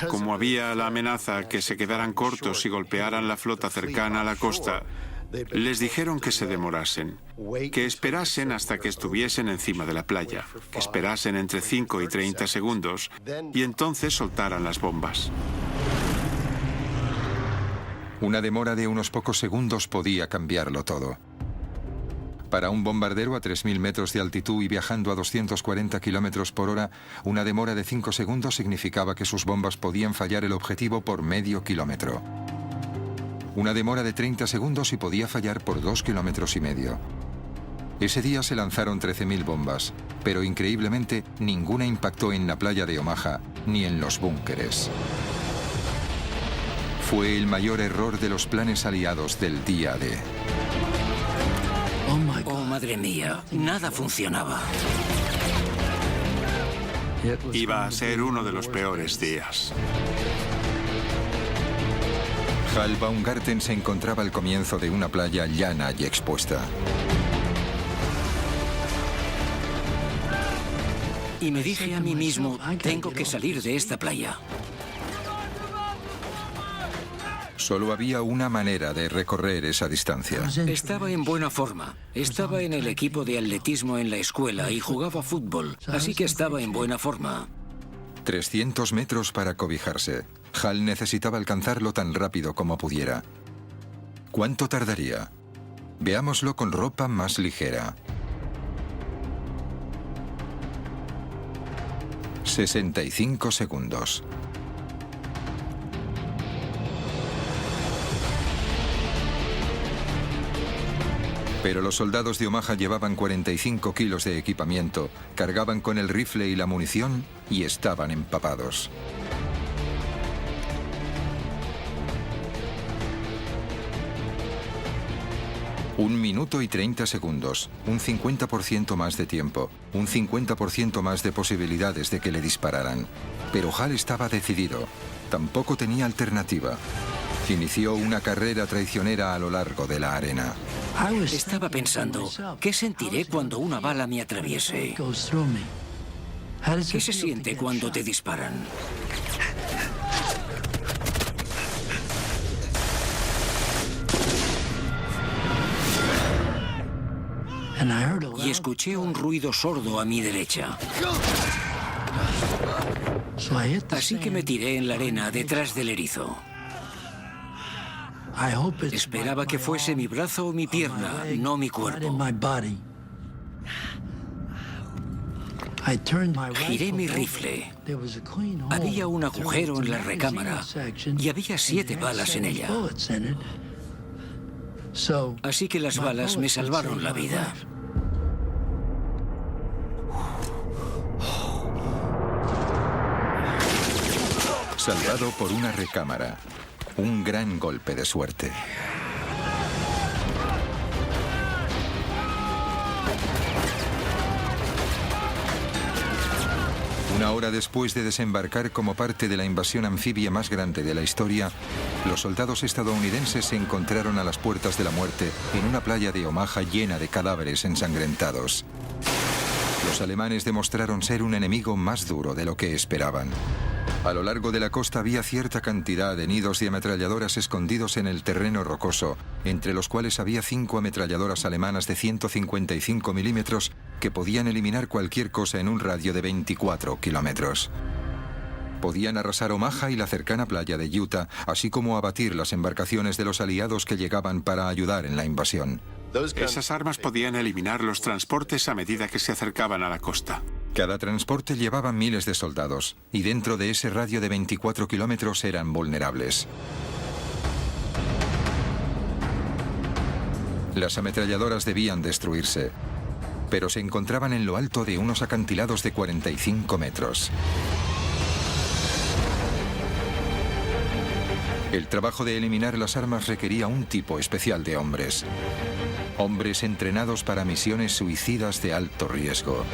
Como había la amenaza que se quedaran cortos y golpearan la flota cercana a la costa, les dijeron que se demorasen, que esperasen hasta que estuviesen encima de la playa, que esperasen entre 5 y 30 segundos y entonces soltaran las bombas. Una demora de unos pocos segundos podía cambiarlo todo. Para un bombardero a 3.000 metros de altitud y viajando a 240 kilómetros por hora, una demora de 5 segundos significaba que sus bombas podían fallar el objetivo por medio kilómetro. Una demora de 30 segundos y podía fallar por 2,5 kilómetros. Ese día se lanzaron 13.000 bombas, pero increíblemente ninguna impactó en la playa de Omaha ni en los búnkeres. Fue el mayor error de los planes aliados del día D. Oh, madre mía, nada funcionaba. Iba a ser uno de los peores días. Hal Baumgarten se encontraba al comienzo de una playa llana y expuesta. Y me dije a mí mismo, tengo que salir de esta playa. Solo había una manera de recorrer esa distancia. Estaba en buena forma. Estaba en el equipo de atletismo en la escuela y jugaba fútbol, así que estaba en buena forma. 300 metros para cobijarse. Hal necesitaba alcanzarlo tan rápido como pudiera. ¿Cuánto tardaría? Veámoslo con ropa más ligera. 65 segundos. Pero los soldados de Omaha llevaban 45 kilos de equipamiento, cargaban con el rifle y la munición y estaban empapados. Un minuto y 30 segundos, un 50% más de tiempo, un 50% más de posibilidades de que le dispararan. Pero Hal estaba decidido. Tampoco tenía alternativa. Inició una carrera traicionera a lo largo de la arena. Estaba pensando, ¿qué sentiré cuando una bala me atraviese? ¿Qué se siente cuando te disparan? Y escuché un ruido sordo a mi derecha. Así que me tiré en la arena detrás del erizo. Esperaba que fuese mi brazo o mi pierna, no mi cuerpo. Giré mi rifle. Había un agujero en la recámara y había 7 balas en ella. Así que las balas me salvaron la vida. Salvado por una recámara. Un gran golpe de suerte. Una hora después de desembarcar como parte de la invasión anfibia más grande de la historia, los soldados estadounidenses se encontraron a las puertas de la muerte en una playa de Omaha llena de cadáveres ensangrentados. Los alemanes demostraron ser un enemigo más duro de lo que esperaban. A lo largo de la costa había cierta cantidad de nidos de ametralladoras escondidos en el terreno rocoso, entre los cuales había 5 ametralladoras alemanas de 155 milímetros que podían eliminar cualquier cosa en un radio de 24 kilómetros. Podían arrasar Omaha y la cercana playa de Utah, así como abatir las embarcaciones de los aliados que llegaban para ayudar en la invasión. Esas armas podían eliminar los transportes a medida que se acercaban a la costa. Cada transporte llevaba miles de soldados, y dentro de ese radio de 24 kilómetros eran vulnerables. Las ametralladoras debían destruirse, pero se encontraban en lo alto de unos acantilados de 45 metros. El trabajo de eliminar las armas requería un tipo especial de hombres. Hombres entrenados para misiones suicidas de alto riesgo.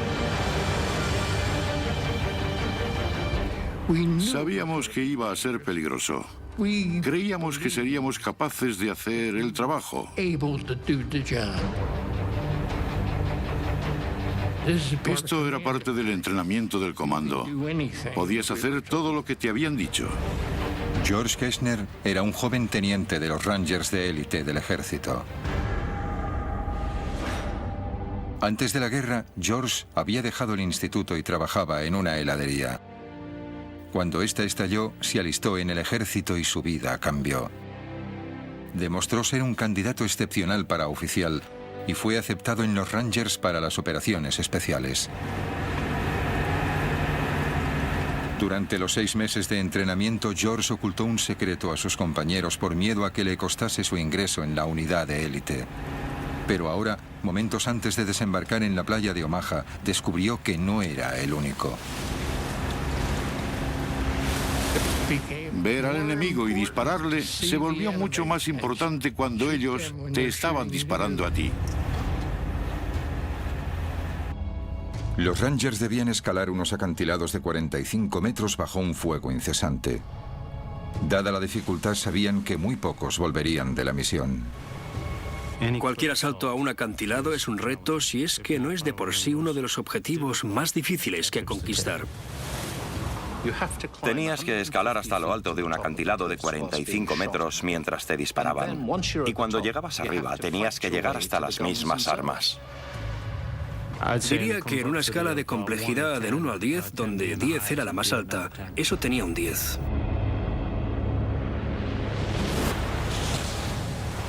Sabíamos que iba a ser peligroso. Creíamos que seríamos capaces de hacer el trabajo. Esto era parte del entrenamiento del comando. Podías hacer todo lo que te habían dicho. George Kessner era un joven teniente de los Rangers de élite del ejército. Antes de la guerra, George había dejado el instituto y trabajaba en una heladería. Cuando esta estalló, se alistó en el ejército y su vida cambió. Demostró ser un candidato excepcional para oficial y fue aceptado en los Rangers para las operaciones especiales. Durante los 6 meses de entrenamiento, George ocultó un secreto a sus compañeros por miedo a que le costase su ingreso en la unidad de élite. Pero ahora, momentos antes de desembarcar en la playa de Omaha, descubrió que no era el único. Ver al enemigo y dispararle se volvió mucho más importante cuando ellos te estaban disparando a ti. Los Rangers debían escalar unos acantilados de 45 metros bajo un fuego incesante. Dada la dificultad, sabían que muy pocos volverían de la misión. Cualquier asalto a un acantilado es un reto si es que no es de por sí uno de los objetivos más difíciles que conquistar. Tenías que escalar hasta lo alto de un acantilado de 45 metros mientras te disparaban. Y cuando llegabas arriba, tenías que llegar hasta las mismas armas. Diría que en una escala de complejidad del 1 al 10, donde 10 era la más alta, eso tenía un 10.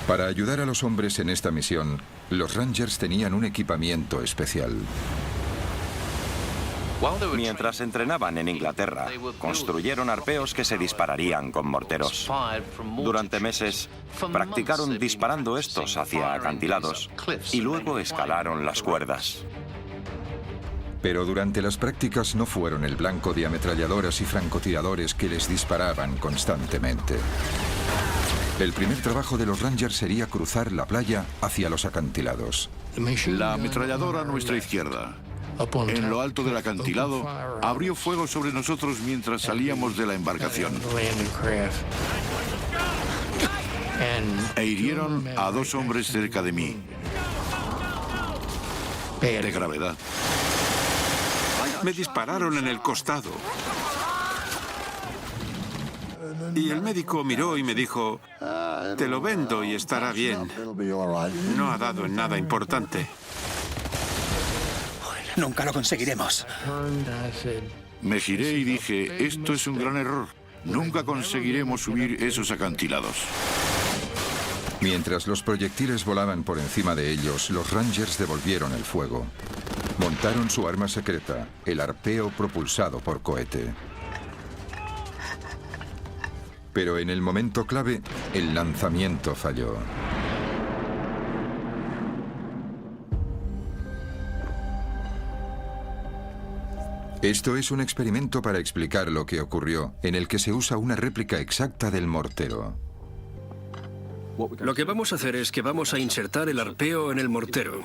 Para ayudar a los hombres en esta misión, los Rangers tenían un equipamiento especial. Mientras entrenaban en Inglaterra, construyeron arpeos que se dispararían con morteros. Durante meses, practicaron disparando estos hacia acantilados y luego escalaron las cuerdas. Pero durante las prácticas no fueron el blanco de ametralladoras y francotiradores que les disparaban constantemente. El primer trabajo de los Rangers sería cruzar la playa hacia los acantilados. La ametralladora a nuestra izquierda, en lo alto del acantilado, abrió fuego sobre nosotros mientras salíamos de la embarcación. E hirieron a 2 hombres cerca de mí. De gravedad. Me dispararon en el costado. Y el médico miró y me dijo, te lo vendo y estará bien. No ha dado en nada importante. Nunca lo conseguiremos. Me giré y dije, esto es un gran error. Nunca conseguiremos subir esos acantilados. Mientras los proyectiles volaban por encima de ellos, los Rangers devolvieron el fuego. Montaron su arma secreta, el arpeo propulsado por cohete. Pero en el momento clave, el lanzamiento falló. Esto es un experimento para explicar lo que ocurrió, en el que se usa una réplica exacta del mortero. Lo que vamos a hacer es que vamos a insertar el arpeo en el mortero.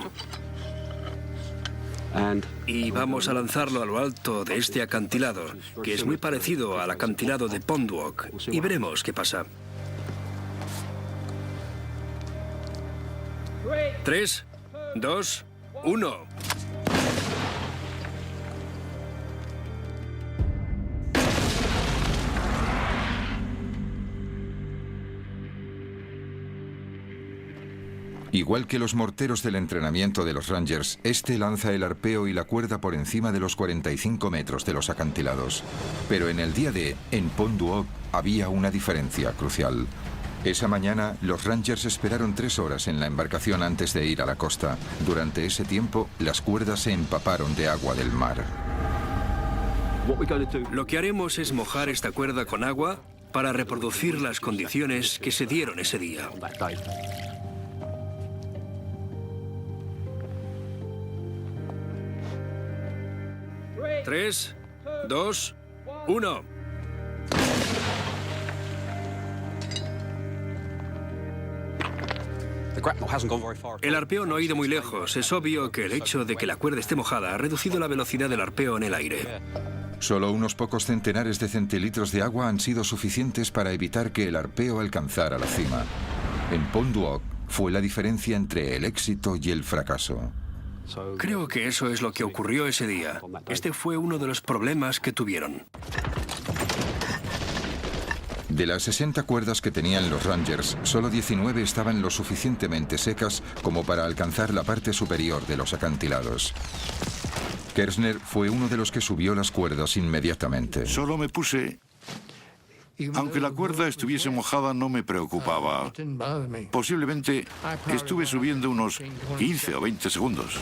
Y vamos a lanzarlo a lo alto de este acantilado, que es muy parecido al acantilado de Pondwalk, y veremos qué pasa. 3, 2, 1. Igual que los morteros del entrenamiento de los Rangers, este lanza el arpeo y la cuerda por encima de los 45 metros de los acantilados. Pero en el día D, en Pondwalk, había una diferencia crucial. Esa mañana, los Rangers esperaron 3 horas en la embarcación antes de ir a la costa. Durante ese tiempo, las cuerdas se empaparon de agua del mar. Lo que haremos es mojar esta cuerda con agua para reproducir las condiciones que se dieron ese día. 3, 2, 1. El arpeo no ha ido muy lejos. Es obvio que el hecho de que la cuerda esté mojada ha reducido la velocidad del arpeo en el aire. Solo unos pocos centenares de centilitros de agua han sido suficientes para evitar que el arpeo alcanzara la cima. En Pondwalk fue la diferencia entre el éxito y el fracaso. Creo que eso es lo que ocurrió ese día. Este fue uno de los problemas que tuvieron. De las 60 cuerdas que tenían los Rangers, solo 19 estaban lo suficientemente secas como para alcanzar la parte superior de los acantilados. Kersner fue uno de los que subió las cuerdas inmediatamente. Solo me puse... Aunque la cuerda estuviese mojada, no me preocupaba. Posiblemente estuve subiendo unos 15 o 20 segundos.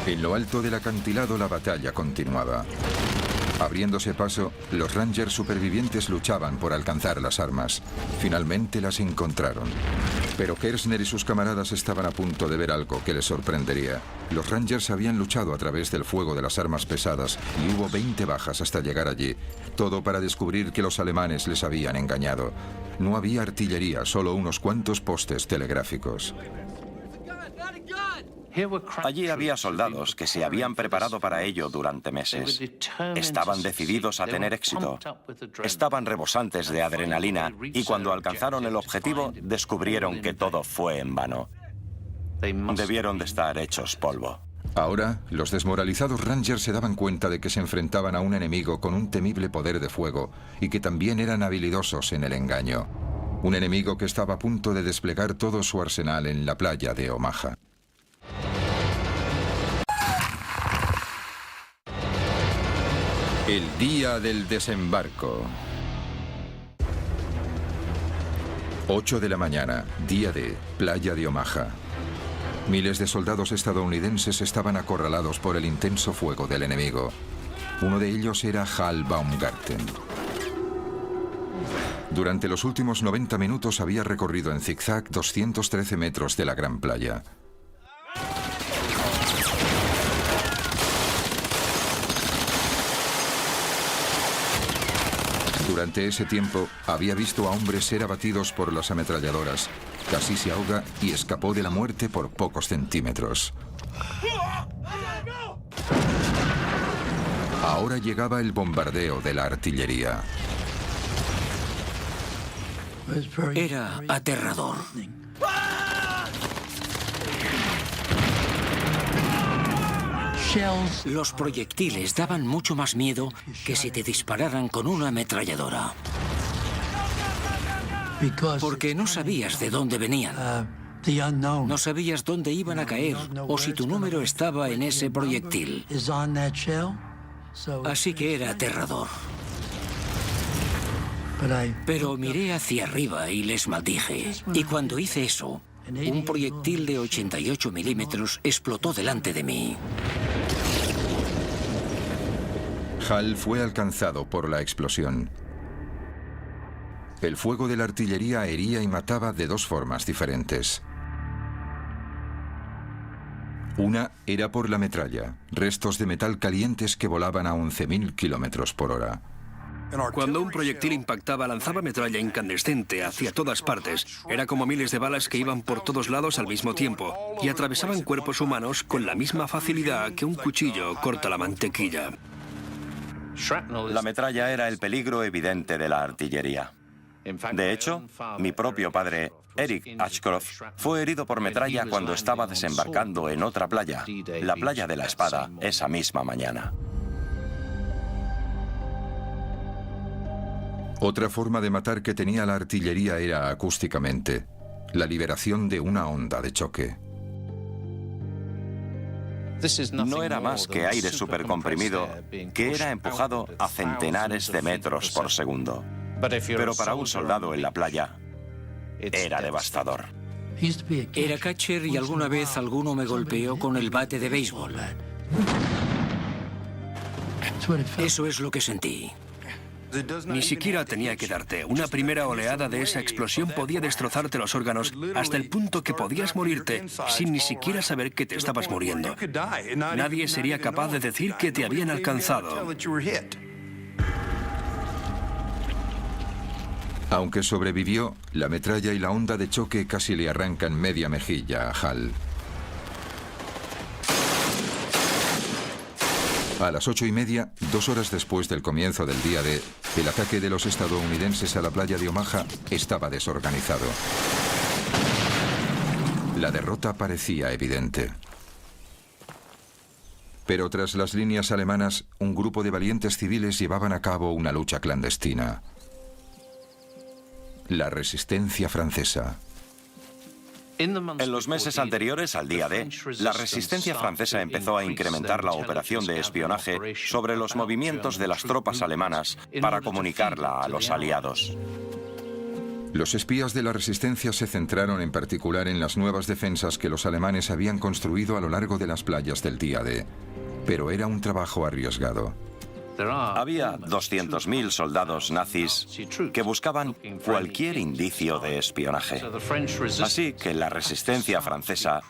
En lo alto del acantilado la batalla continuaba. Abriéndose paso, los Rangers supervivientes luchaban por alcanzar las armas. Finalmente las encontraron. Pero Kershner y sus camaradas estaban a punto de ver algo que les sorprendería. Los Rangers habían luchado a través del fuego de las armas pesadas y hubo 20 bajas hasta llegar allí. Todo para descubrir que los alemanes les habían engañado. No había artillería, solo unos cuantos postes telegráficos. Allí había soldados que se habían preparado para ello durante meses. Estaban decididos a tener éxito. Estaban rebosantes de adrenalina y cuando alcanzaron el objetivo descubrieron que todo fue en vano. Debieron de estar hechos polvo. Ahora, los desmoralizados Rangers se daban cuenta de que se enfrentaban a un enemigo con un temible poder de fuego y que también eran habilidosos en el engaño. Un enemigo que estaba a punto de desplegar todo su arsenal en la playa de Omaha. El día del desembarco. 8 de la mañana, día D, playa de Omaha. Miles de soldados estadounidenses estaban acorralados por el intenso fuego del enemigo. Uno de ellos era Hal Baumgarten. Durante los últimos 90 minutos había recorrido en zigzag 213 metros de la gran playa. Durante ese tiempo, había visto a hombres ser abatidos por las ametralladoras. Casi se ahoga y escapó de la muerte por pocos centímetros. Ahora llegaba el bombardeo de la artillería. Era aterrador. Los proyectiles daban mucho más miedo que si te dispararan con una ametralladora. Porque no sabías de dónde venían. No sabías dónde iban a caer o si tu número estaba en ese proyectil. Así que era aterrador. Pero miré hacia arriba y les maldije. Y cuando hice eso, un proyectil de 88 milímetros explotó delante de mí. Hal fue alcanzado por la explosión. El fuego de la artillería hería y mataba de dos formas diferentes. Una era por la metralla, restos de metal calientes que volaban a 11.000 kilómetros por hora. Cuando un proyectil impactaba, lanzaba metralla incandescente hacia todas partes. Era como miles de balas que iban por todos lados al mismo tiempo y atravesaban cuerpos humanos con la misma facilidad que un cuchillo corta la mantequilla. La metralla era el peligro evidente de la artillería. De hecho, mi propio padre, Eric Ashcroft, fue herido por metralla cuando estaba desembarcando en otra playa, la playa de la Espada, esa misma mañana. Otra forma de matar que tenía la artillería era acústicamente, la liberación de una onda de choque. No era más que aire supercomprimido que era empujado a centenares de metros por segundo. Pero para un soldado en la playa, era devastador. Era catcher y alguna vez alguno me golpeó con el bate de béisbol. Eso es lo que sentí. Ni siquiera tenía que darte. Una primera oleada de esa explosión podía destrozarte los órganos hasta el punto que podías morirte sin ni siquiera saber que te estabas muriendo. Nadie sería capaz de decir que te habían alcanzado. Aunque sobrevivió, la metralla y la onda de choque casi le arrancan media mejilla a Hal. A las 8:30, 2 horas después del comienzo del día D, el ataque de los estadounidenses a la playa de Omaha estaba desorganizado. La derrota parecía evidente. Pero tras las líneas alemanas, un grupo de valientes civiles llevaban a cabo una lucha clandestina. La resistencia francesa. En los meses anteriores al día D, la resistencia francesa empezó a incrementar la operación de espionaje sobre los movimientos de las tropas alemanas para comunicarla a los aliados. Los espías de la resistencia se centraron en particular en las nuevas defensas que los alemanes habían construido a lo largo de las playas del día D, pero era un trabajo arriesgado. Había 200.000 soldados nazis que buscaban cualquier indicio de espionaje. Así que la resistencia francesa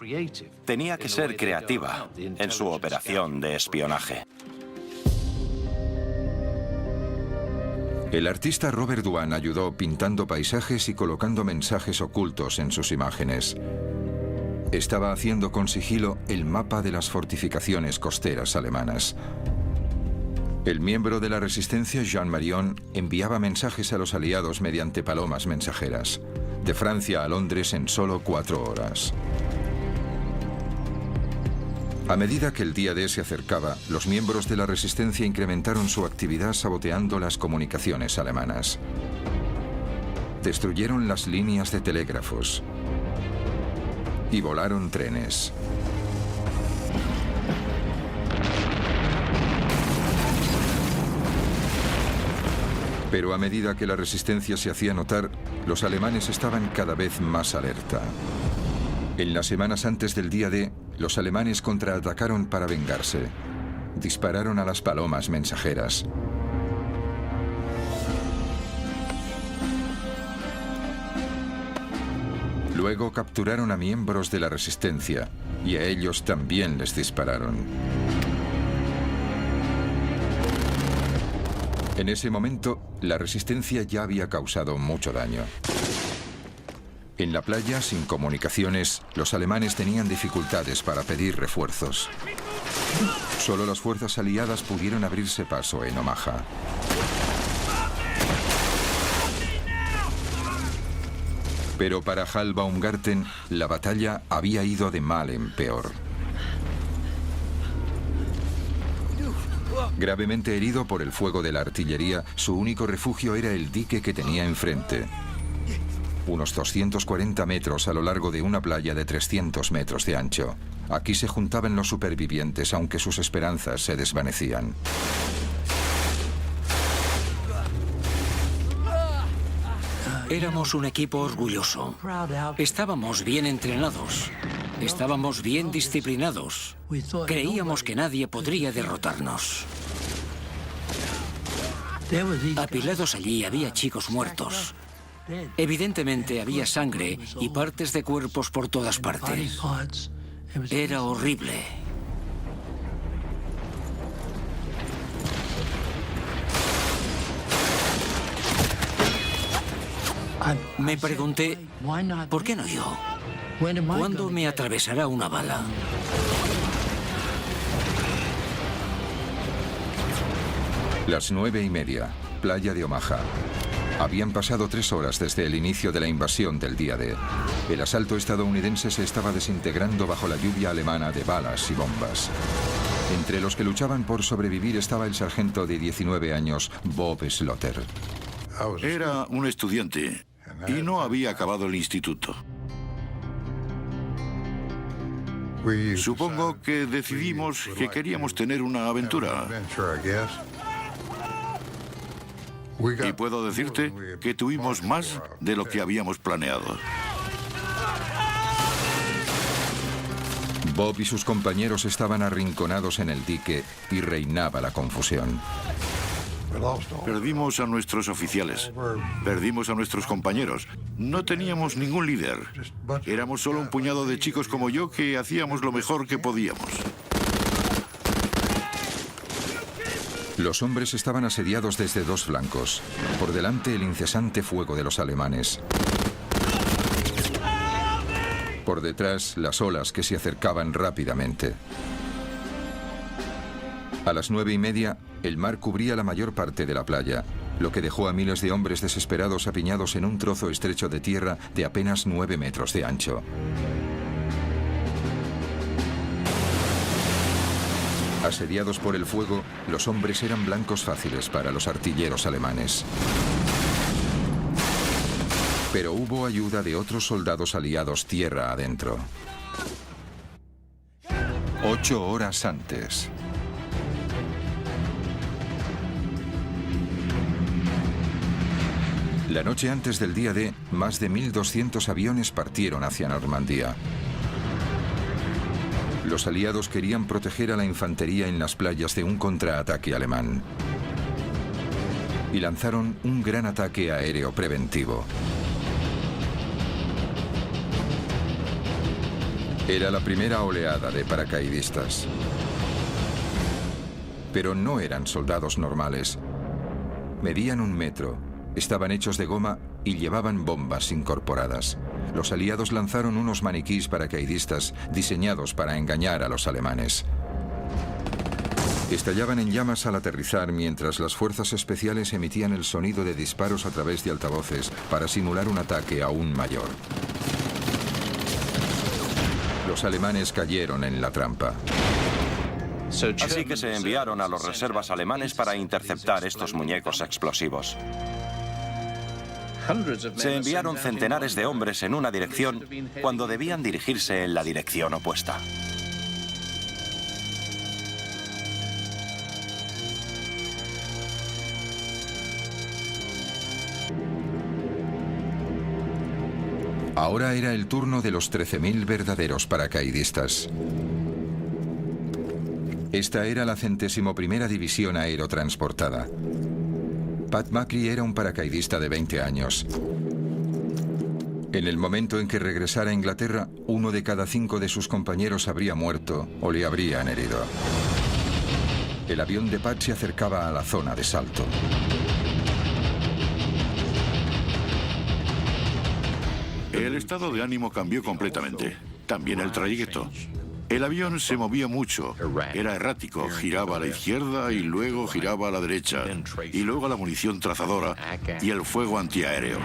tenía que ser creativa en su operación de espionaje. El artista Robert Dwan ayudó pintando paisajes y colocando mensajes ocultos en sus imágenes. Estaba haciendo con sigilo el mapa de las fortificaciones costeras alemanas. El miembro de la resistencia, Jean Marion, enviaba mensajes a los aliados mediante palomas mensajeras, de Francia a Londres en solo 4 horas. A medida que el día D se acercaba, los miembros de la resistencia incrementaron su actividad saboteando las comunicaciones alemanas. Destruyeron las líneas de telégrafos y volaron trenes. Pero a medida que la resistencia se hacía notar, los alemanes estaban cada vez más alerta. En las semanas antes del día D, los alemanes contraatacaron para vengarse. Dispararon a las palomas mensajeras. Luego capturaron a miembros de la resistencia y a ellos también les dispararon. En ese momento, la resistencia ya había causado mucho daño. En la playa, sin comunicaciones, los alemanes tenían dificultades para pedir refuerzos. Solo las fuerzas aliadas pudieron abrirse paso en Omaha. Pero para Hal Baumgarten, la batalla había ido de mal en peor. Gravemente herido por el fuego de la artillería, su único refugio era el dique que tenía enfrente. Unos 240 metros a lo largo de una playa de 300 metros de ancho. Aquí se juntaban los supervivientes, aunque sus esperanzas se desvanecían. Éramos un equipo orgulloso. Estábamos bien entrenados. Estábamos bien disciplinados. Creíamos que nadie podría derrotarnos. Apilados allí había chicos muertos. Evidentemente había sangre y partes de cuerpos por todas partes. Era horrible. Me pregunté, ¿por qué no yo? ¿Cuándo me atravesará una bala? Las 9:30, playa de Omaha. Habían pasado 3 horas desde el inicio de la invasión del día D. El asalto estadounidense se estaba desintegrando bajo la lluvia alemana de balas y bombas. Entre los que luchaban por sobrevivir estaba el sargento de 19 años, Bob Slaughter. Era un estudiante y no había acabado el instituto. Supongo que decidimos que queríamos tener una aventura. Y puedo decirte que tuvimos más de lo que habíamos planeado. Bob y sus compañeros estaban arrinconados en el dique y reinaba la confusión. Perdimos a nuestros oficiales, perdimos a nuestros compañeros. No teníamos ningún líder. Éramos solo un puñado de chicos como yo que hacíamos lo mejor que podíamos. Los hombres estaban asediados desde 2 flancos. Por delante, el incesante fuego de los alemanes. Por detrás, las olas que se acercaban rápidamente. A las 9:30, el mar cubría la mayor parte de la playa, lo que dejó a miles de hombres desesperados apiñados en un trozo estrecho de tierra de apenas 9 metros de ancho. Asediados por el fuego, los hombres eran blancos fáciles para los artilleros alemanes. Pero hubo ayuda de otros soldados aliados tierra adentro. 8 horas antes. La noche antes del día D, más de 1.200 aviones partieron hacia Normandía. Los aliados querían proteger a la infantería en las playas de un contraataque alemán. Y lanzaron un gran ataque aéreo preventivo. Era la primera oleada de paracaidistas. Pero no eran soldados normales. Medían 1 metro, estaban hechos de goma y llevaban bombas incorporadas. Los aliados lanzaron unos maniquís paracaidistas diseñados para engañar a los alemanes. Estallaban en llamas al aterrizar mientras las fuerzas especiales emitían el sonido de disparos a través de altavoces para simular un ataque aún mayor. Los alemanes cayeron en la trampa. Así que se enviaron a los reservas alemanes para interceptar estos muñecos explosivos. Se enviaron centenares de hombres en una dirección cuando debían dirigirse en la dirección opuesta. Ahora era el turno de los 13.000 verdaderos paracaidistas. Esta era la 101ª División Aerotransportada. Pat Macri era un paracaidista de 20 años. En el momento en que regresara a Inglaterra, 1 de cada 5 de sus compañeros habría muerto o le habrían herido. El avión de Pat se acercaba a la zona de salto. El estado de ánimo cambió completamente. También el trayecto. El avión se movía mucho, era errático, giraba a la izquierda y luego giraba a la derecha, y luego la munición trazadora y el fuego antiaéreo.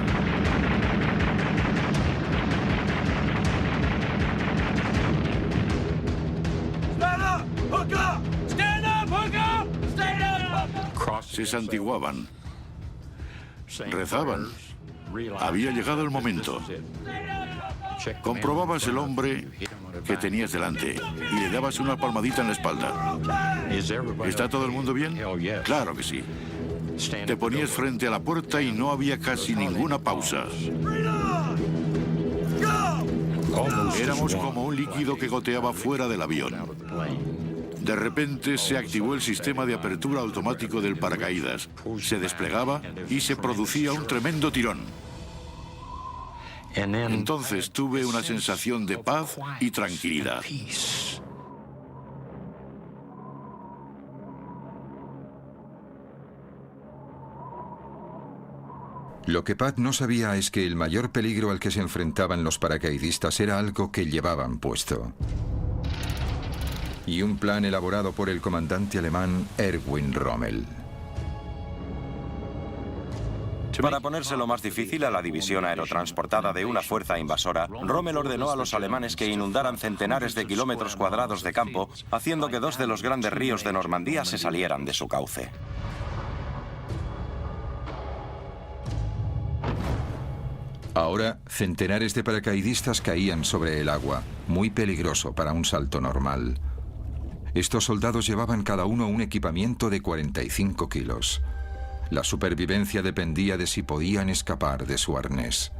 Se santiguaban, rezaban. Había llegado el momento. Comprobabas el hombre que tenías delante y le dabas una palmadita en la espalda. ¿Está todo el mundo bien? Claro que sí. Te ponías frente a la puerta y no había casi ninguna pausa. Éramos como un líquido que goteaba fuera del avión. De repente se activó el sistema de apertura automático del paracaídas. Se desplegaba y se producía un tremendo tirón. Entonces tuve una sensación de paz y tranquilidad. Lo que Pat no sabía es que el mayor peligro al que se enfrentaban los paracaidistas era algo que llevaban puesto. Y un plan elaborado por el comandante alemán Erwin Rommel. Para ponérselo más difícil a la división aerotransportada de una fuerza invasora, Rommel ordenó a los alemanes que inundaran centenares de kilómetros cuadrados de campo, haciendo que 2 de los grandes ríos de Normandía se salieran de su cauce. Ahora, centenares de paracaidistas caían sobre el agua, muy peligroso para un salto normal. Estos soldados llevaban cada uno un equipamiento de 45 kilos. La supervivencia dependía de si podían escapar de su arnés.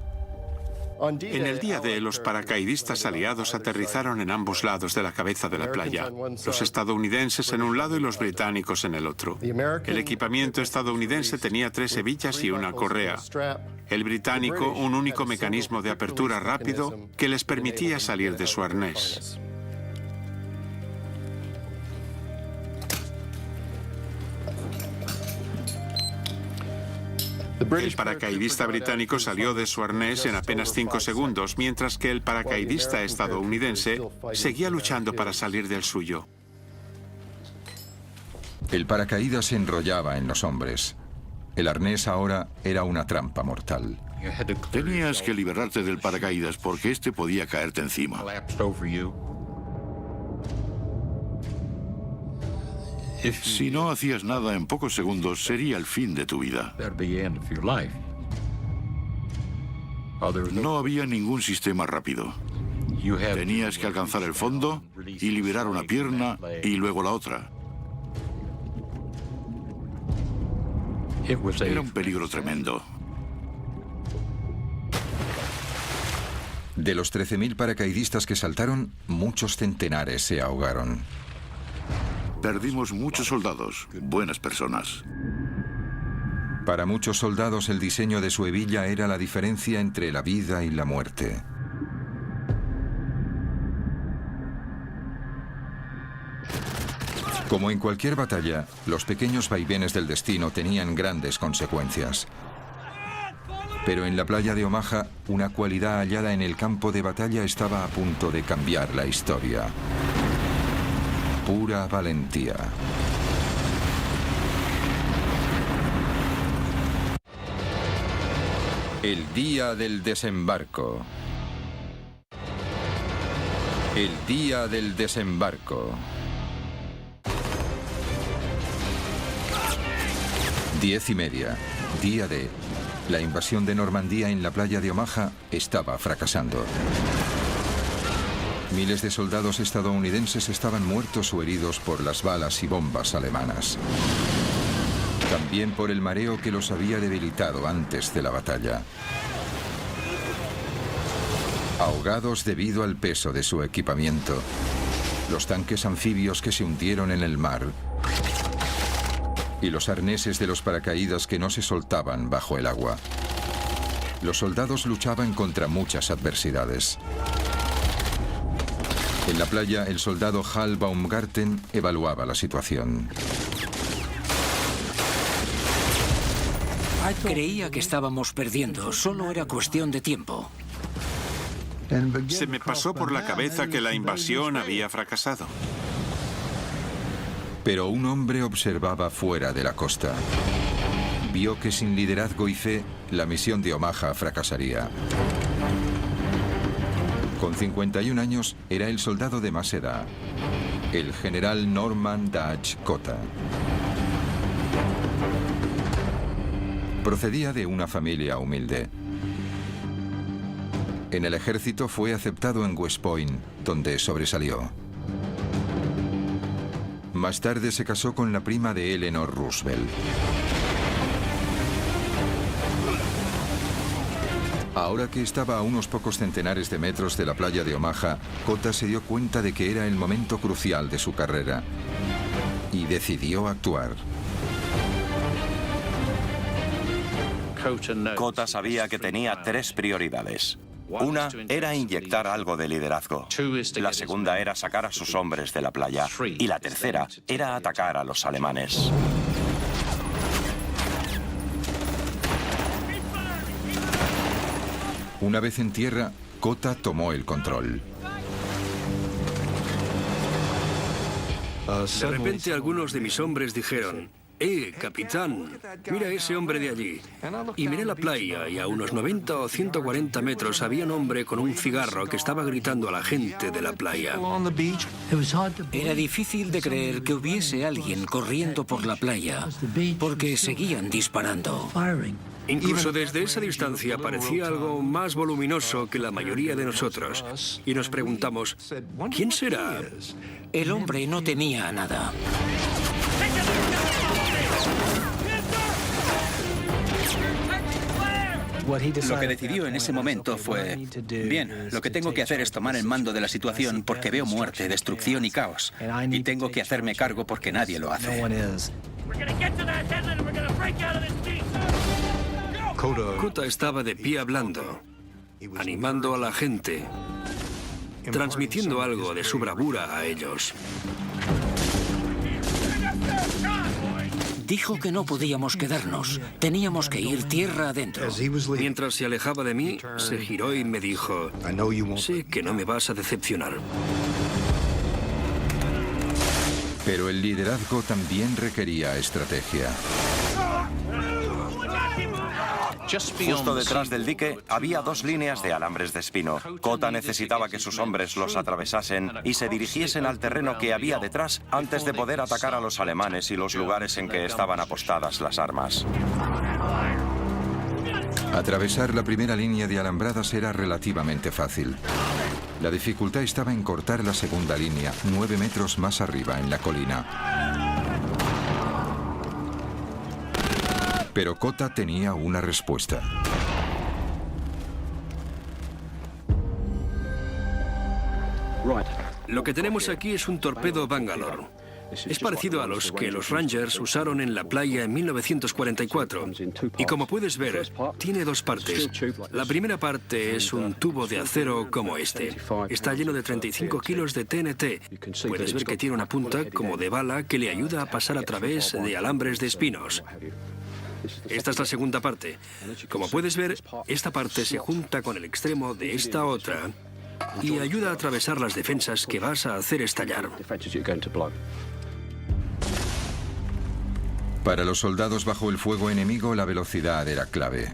En el día D, los paracaidistas aliados aterrizaron en ambos lados de la cabeza de la playa. Los estadounidenses en un lado y los británicos en el otro. El equipamiento estadounidense tenía 3 hebillas y una correa. El británico, un único mecanismo de apertura rápido que les permitía salir de su arnés. El paracaidista británico salió de su arnés en apenas 5 segundos, mientras que el paracaidista estadounidense seguía luchando para salir del suyo. El paracaídas se enrollaba en los hombres. El arnés ahora era una trampa mortal. Tenías que liberarte del paracaídas porque este podía caerte encima. Si no hacías nada en pocos segundos, sería el fin de tu vida. No había ningún sistema rápido. Tenías que alcanzar el fondo y liberar una pierna y luego la otra. Era un peligro tremendo. De los 13.000 paracaidistas que saltaron, muchos centenares se ahogaron. Perdimos muchos soldados, buenas personas. Para muchos soldados el diseño de su hebilla era la diferencia entre la vida y la muerte. Como en cualquier batalla, los pequeños vaivenes del destino tenían grandes consecuencias. Pero en la playa de Omaha, una cualidad hallada en el campo de batalla estaba a punto de cambiar la historia. Pura valentía. El día del desembarco. El día del desembarco. 10:30, día D. La invasión de Normandía en la playa de Omaha estaba fracasando. Miles de soldados estadounidenses estaban muertos o heridos por las balas y bombas alemanas. También por el mareo que los había debilitado antes de la batalla. Ahogados debido al peso de su equipamiento. Los tanques anfibios que se hundieron en el mar. Y los arneses de los paracaídas que no se soltaban bajo el agua. Los soldados luchaban contra muchas adversidades. En la playa, el soldado Hal Baumgarten evaluaba la situación. Creía que estábamos perdiendo, solo era cuestión de tiempo. Se me pasó por la cabeza que la invasión había fracasado. Pero un hombre observaba fuera de la costa. Vio que sin liderazgo y fe, la misión de Omaha fracasaría. Con 51 años, era el soldado de más edad, el general Norman Dutch Cota. Procedía de una familia humilde. En el ejército fue aceptado en West Point, donde sobresalió. Más tarde se casó con la prima de Eleanor Roosevelt. Ahora que estaba a unos pocos centenares de metros de la playa de Omaha, Cota se dio cuenta de que era el momento crucial de su carrera y decidió actuar. Cota sabía que tenía 3 prioridades. Una era inyectar algo de liderazgo. La segunda era sacar a sus hombres de la playa. Y la tercera era atacar a los alemanes. Una vez en tierra, Cota tomó el control. De repente algunos de mis hombres dijeron: capitán, mira ese hombre de allí. Y miré la playa y a unos 90 o 140 metros había un hombre con un cigarro que estaba gritando a la gente de la playa. Era difícil de creer que hubiese alguien corriendo por la playa, porque seguían disparando. Incluso desde esa distancia parecía algo más voluminoso que la mayoría de nosotros. Y nos preguntamos, ¿quién será? El hombre no temía nada. Lo que decidió en ese momento fue: bien, lo que tengo que hacer es tomar el mando de la situación porque veo muerte, destrucción y caos. Y tengo que hacerme cargo porque nadie lo hace. Cota estaba de pie hablando, animando a la gente, transmitiendo algo de su bravura a ellos. Dijo que no podíamos quedarnos, teníamos que ir tierra adentro. Mientras se alejaba de mí, se giró y me dijo: sé que no me vas a decepcionar. Pero el liderazgo también requería estrategia. Justo detrás del dique había 2 líneas de alambres de espino. Cota necesitaba que sus hombres los atravesasen y se dirigiesen al terreno que había detrás antes de poder atacar a los alemanes y los lugares en que estaban apostadas las armas. Atravesar la primera línea de alambradas era relativamente fácil. La dificultad estaba en cortar la segunda línea, 9 metros más arriba en la colina. Pero Cota tenía una respuesta. Lo que tenemos aquí es un torpedo Bangalore. Es parecido a los que los Rangers usaron en la playa en 1944. Y como puedes ver, tiene dos partes. La primera parte es un tubo de acero como este. Está lleno de 35 kilos de TNT. Puedes ver que tiene una punta como de bala que le ayuda a pasar a través de alambres de espinos. Esta es la segunda parte. Como puedes ver, esta parte se junta con el extremo de esta otra y ayuda a atravesar las defensas que vas a hacer estallar. Para los soldados bajo el fuego enemigo, la velocidad era clave.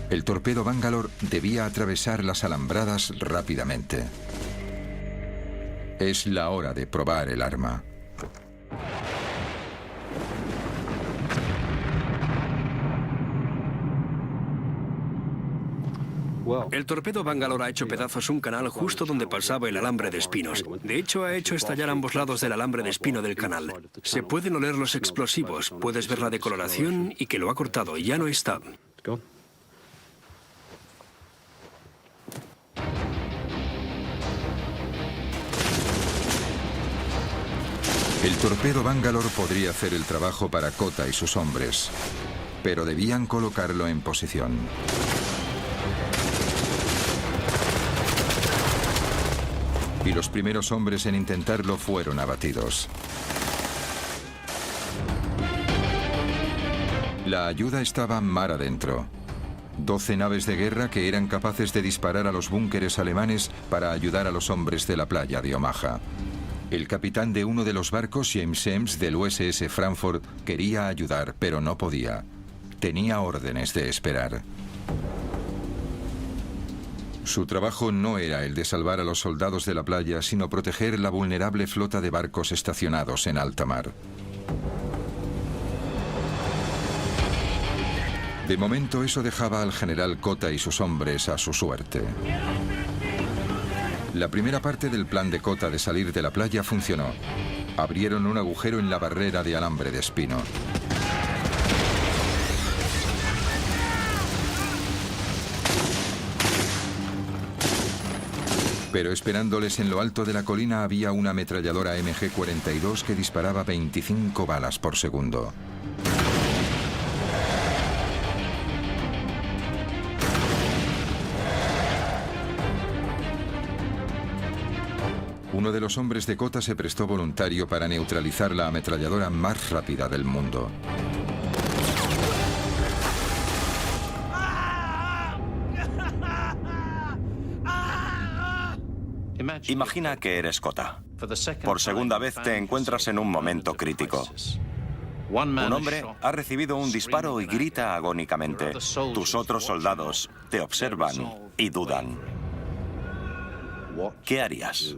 El torpedo Bangalore debía atravesar las alambradas rápidamente. Es la hora de probar el arma. El torpedo Bangalore ha hecho pedazos un canal justo donde pasaba el alambre de espinos. De hecho, ha hecho estallar ambos lados del alambre de espino del canal. Se pueden oler los explosivos, puedes ver la decoloración y que lo ha cortado, ya no está. El torpedo Bangalore podría hacer el trabajo para Kota y sus hombres, pero debían colocarlo en posición. Y los primeros hombres en intentarlo fueron abatidos. La ayuda estaba mar adentro. 12 naves de guerra que eran capaces de disparar a los búnkeres alemanes para ayudar a los hombres de la playa de Omaha. El capitán de uno de los barcos, James Eames, del USS Frankfurt, quería ayudar, pero no podía. Tenía órdenes de esperar. Su trabajo no era el de salvar a los soldados de la playa, sino proteger la vulnerable flota de barcos estacionados en alta mar. De momento, eso dejaba al general Kota y sus hombres a su suerte. La primera parte del plan de Kota de salir de la playa funcionó. Abrieron un agujero en la barrera de alambre de espino. Pero esperándoles en lo alto de la colina había una ametralladora MG-42 que disparaba 25 balas por segundo. Uno de los hombres de Kota se prestó voluntario para neutralizar la ametralladora más rápida del mundo. Imagina que eres Kota. Por segunda vez te encuentras en un momento crítico. Un hombre ha recibido un disparo y grita agónicamente. Tus otros soldados te observan y dudan. ¿Qué harías?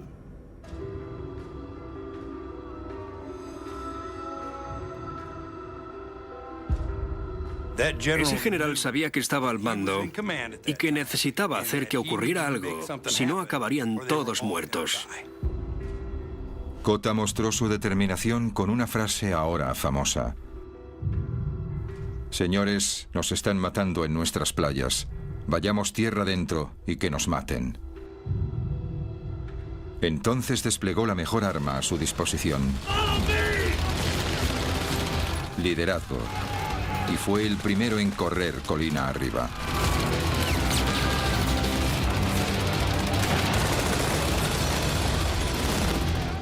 Ese general sabía que estaba al mando y que necesitaba hacer que ocurriera algo, si no acabarían todos muertos. Kota mostró su determinación con una frase ahora famosa. Señores, nos están matando en nuestras playas. Vayamos tierra adentro y que nos maten. Entonces desplegó la mejor arma a su disposición. Liderazgo. Y fue el primero en correr colina arriba.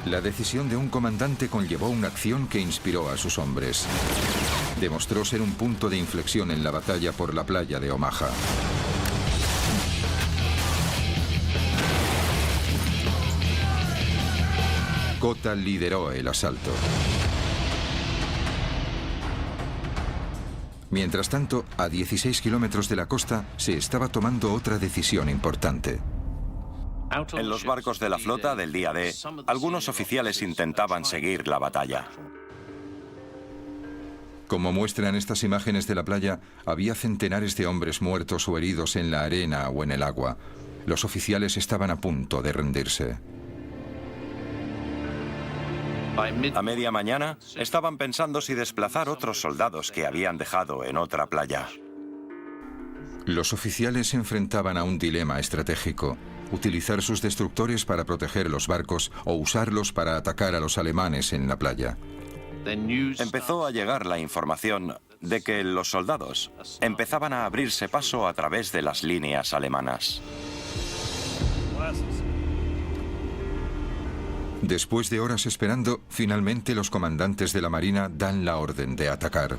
La decisión de un comandante conllevó una acción que inspiró a sus hombres. Demostró ser un punto de inflexión en la batalla por la playa de Omaha. Kota lideró el asalto. Mientras tanto, a 16 kilómetros de la costa, se estaba tomando otra decisión importante. En los barcos de la flota del día D, algunos oficiales intentaban seguir la batalla. Como muestran estas imágenes de la playa, había centenares de hombres muertos o heridos en la arena o en el agua. Los oficiales estaban a punto de rendirse. A media mañana, estaban pensando si desplazar otros soldados que habían dejado en otra playa. Los oficiales se enfrentaban a un dilema estratégico. utilizar sus destructores para proteger los barcos o usarlos para atacar a los alemanes en la playa. Empezó a llegar la información de que los soldados empezaban a abrirse paso a través de las líneas alemanas. Después de horas esperando, finalmente los comandantes de la Marina dan la orden de atacar.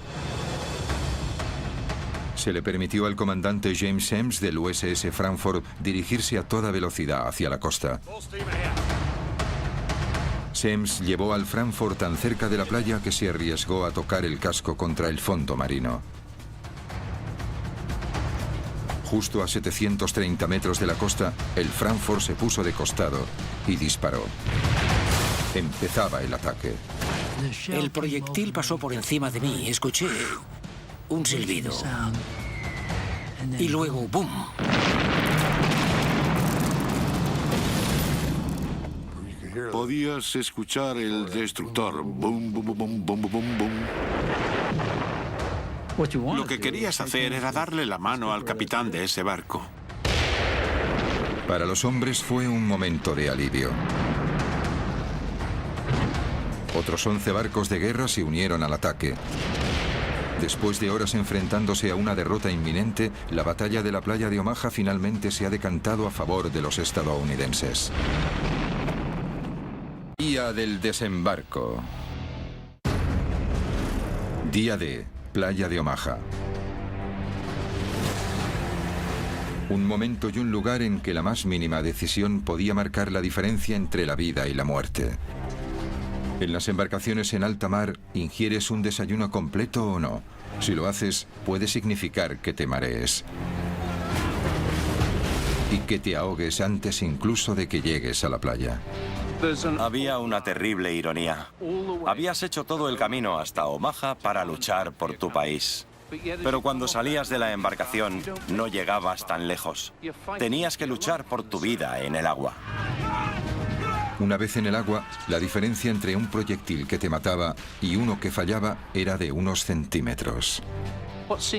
Se le permitió al comandante James Semmes del USS Frankfurt dirigirse a toda velocidad hacia la costa. Semmes llevó al Frankfurt tan cerca de la playa que se arriesgó a tocar el casco contra el fondo marino. Justo a 730 metros de la costa, el Frankfurt se puso de costado y disparó. Empezaba el ataque. El proyectil pasó por encima de mí. Escuché un silbido. Y luego, ¡bum! Podías escuchar el destructor. Bum, bum, bum, bum, bum, bum, bum. Lo que querías hacer era darle la mano al capitán de ese barco. Para los hombres fue un momento de alivio. Otros 11 barcos de guerra se unieron al ataque. Después de horas enfrentándose a una derrota inminente, la batalla de la playa de Omaha finalmente se ha decantado a favor de los estadounidenses. Día del desembarco. Día D, playa de Omaha. Un momento y un lugar en que la más mínima decisión podía marcar la diferencia entre la vida y la muerte. En las embarcaciones en alta mar, ¿ingieres un desayuno completo o no? Si lo haces, puede significar que te marees. Y que te ahogues antes incluso de que llegues a la playa. Había una terrible ironía. Habías hecho todo el camino hasta Omaha para luchar por tu país. Pero cuando salías de la embarcación, no llegabas tan lejos. Tenías que luchar por tu vida en el agua. Una vez en el agua, la diferencia entre un proyectil que te mataba y uno que fallaba era de unos centímetros.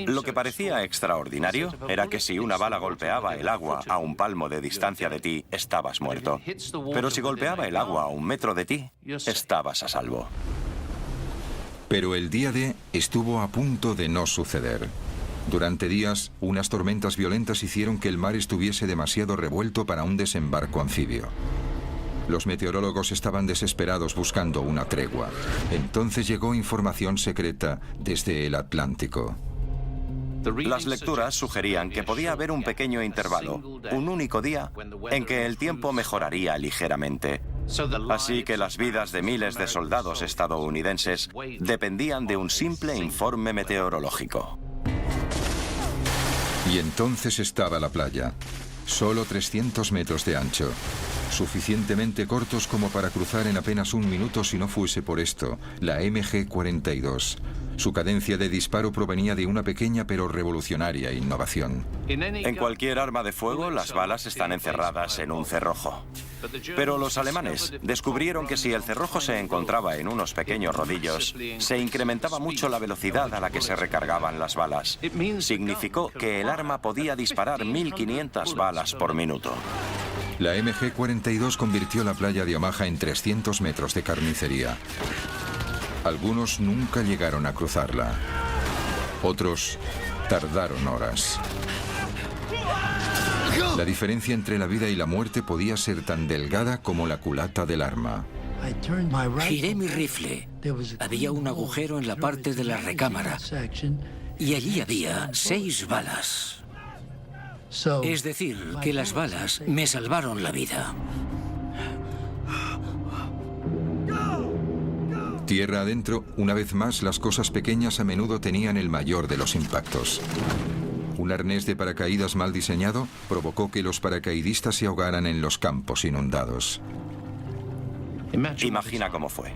Lo que parecía extraordinario era que si una bala golpeaba el agua a un palmo de distancia de ti, estabas muerto. Pero si golpeaba el agua a 1 metro de ti, estabas a salvo. Pero el día D estuvo a punto de no suceder. Durante días, unas tormentas violentas hicieron que el mar estuviese demasiado revuelto para un desembarco anfibio. Los meteorólogos estaban desesperados buscando una tregua. Entonces llegó información secreta desde el Atlántico. Las lecturas sugerían que podía haber un pequeño intervalo, un único día, en que el tiempo mejoraría ligeramente. Así que las vidas de miles de soldados estadounidenses dependían de un simple informe meteorológico. Y entonces estaba la playa. Solo 300 metros de ancho. Suficientemente cortos como para cruzar en apenas 1 minuto si no fuese por esto, la MG-42. Su cadencia de disparo provenía de una pequeña pero revolucionaria innovación. En cualquier arma de fuego, las balas están encerradas en un cerrojo. Pero los alemanes descubrieron que si el cerrojo se encontraba en unos pequeños rodillos, se incrementaba mucho la velocidad a la que se recargaban las balas. Significó que el arma podía disparar 1500 balas por minuto. La MG-42 convirtió la playa de Omaha en 300 metros de carnicería. Algunos nunca llegaron a cruzarla. Otros tardaron horas. La diferencia entre la vida y la muerte podía ser tan delgada como la culata del arma. Giré mi rifle. Había un agujero en la parte de la recámara. Y allí había 6 balas. Es decir, que las balas me salvaron la vida. Tierra adentro, una vez más, las cosas pequeñas a menudo tenían el mayor de los impactos. Un arnés de paracaídas mal diseñado provocó que los paracaidistas se ahogaran en los campos inundados. Imagina cómo fue.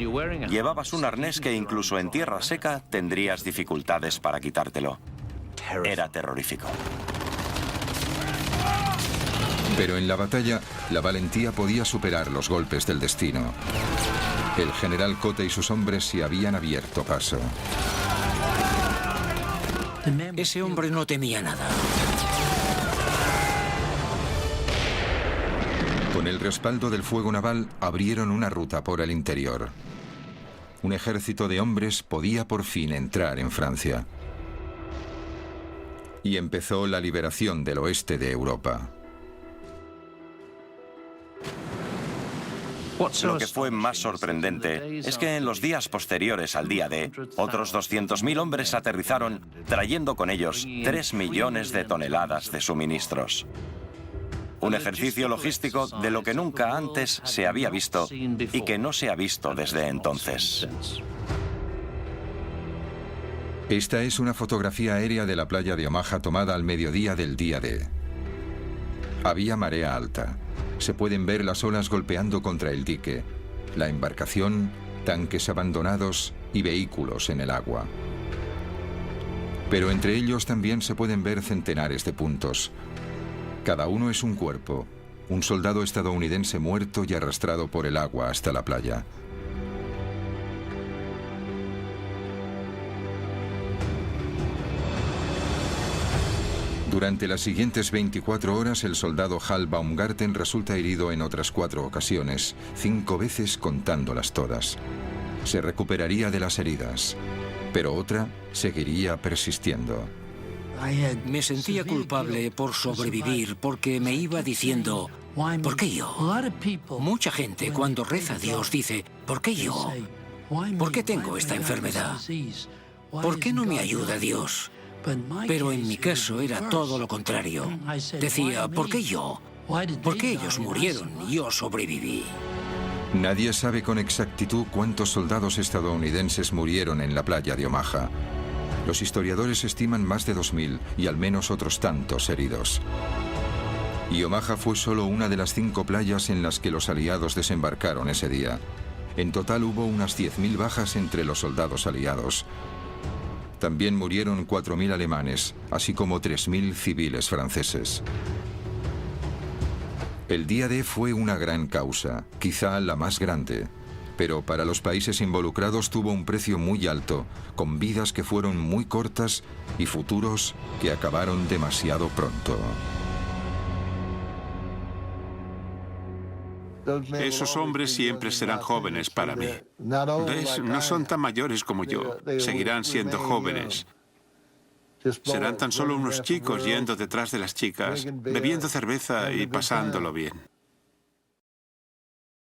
Llevabas un arnés que incluso en tierra seca tendrías dificultades para quitártelo. Era terrorífico. Pero en la batalla, la valentía podía superar los golpes del destino. El general Cota y sus hombres se habían abierto paso. Ese hombre no temía nada. Con el respaldo del fuego naval, abrieron una ruta por el interior. Un ejército de hombres podía por fin entrar en Francia. Y empezó la liberación del oeste de Europa. Lo que fue más sorprendente es que en los días posteriores al día D, otros 200.000 hombres aterrizaron trayendo con ellos 3 millones de toneladas de suministros. Un ejercicio logístico de lo que nunca antes se había visto y que no se ha visto desde entonces. Esta es una fotografía aérea de la playa de Omaha tomada al mediodía del día D. Había marea alta. Se pueden ver las olas golpeando contra el dique, la embarcación, tanques abandonados y vehículos en el agua. Pero entre ellos también se pueden ver centenares de puntos. Cada uno es un cuerpo, un soldado estadounidense muerto y arrastrado por el agua hasta la playa. Durante las siguientes 24 horas, el soldado Hal Baumgarten resulta herido en otras 4 ocasiones, 5 veces contándolas todas. Se recuperaría de las heridas, pero otra seguiría persistiendo. Me sentía culpable por sobrevivir porque me iba diciendo, ¿por qué yo? Mucha gente cuando reza a Dios dice, ¿por qué yo? ¿Por qué tengo esta enfermedad? ¿Por qué no me ayuda Dios? Pero en mi caso era todo lo contrario. Decía, ¿por qué yo? ¿Por qué ellos murieron y yo sobreviví? Nadie sabe con exactitud cuántos soldados estadounidenses murieron en la playa de Omaha. Los historiadores estiman más de 2.000 y al menos otros tantos heridos. Y Omaha fue solo una de las 5 playas en las que los aliados desembarcaron ese día. En total hubo unas 10.000 bajas entre los soldados aliados. También murieron 4.000 alemanes, así como 3.000 civiles franceses. El día D fue una gran causa, quizá la más grande, pero para los países involucrados tuvo un precio muy alto, con vidas que fueron muy cortas y futuros que acabaron demasiado pronto. Esos hombres siempre serán jóvenes para mí. ¿Ves? No son tan mayores como yo. Seguirán siendo jóvenes. Serán tan solo unos chicos yendo detrás de las chicas, bebiendo cerveza y pasándolo bien.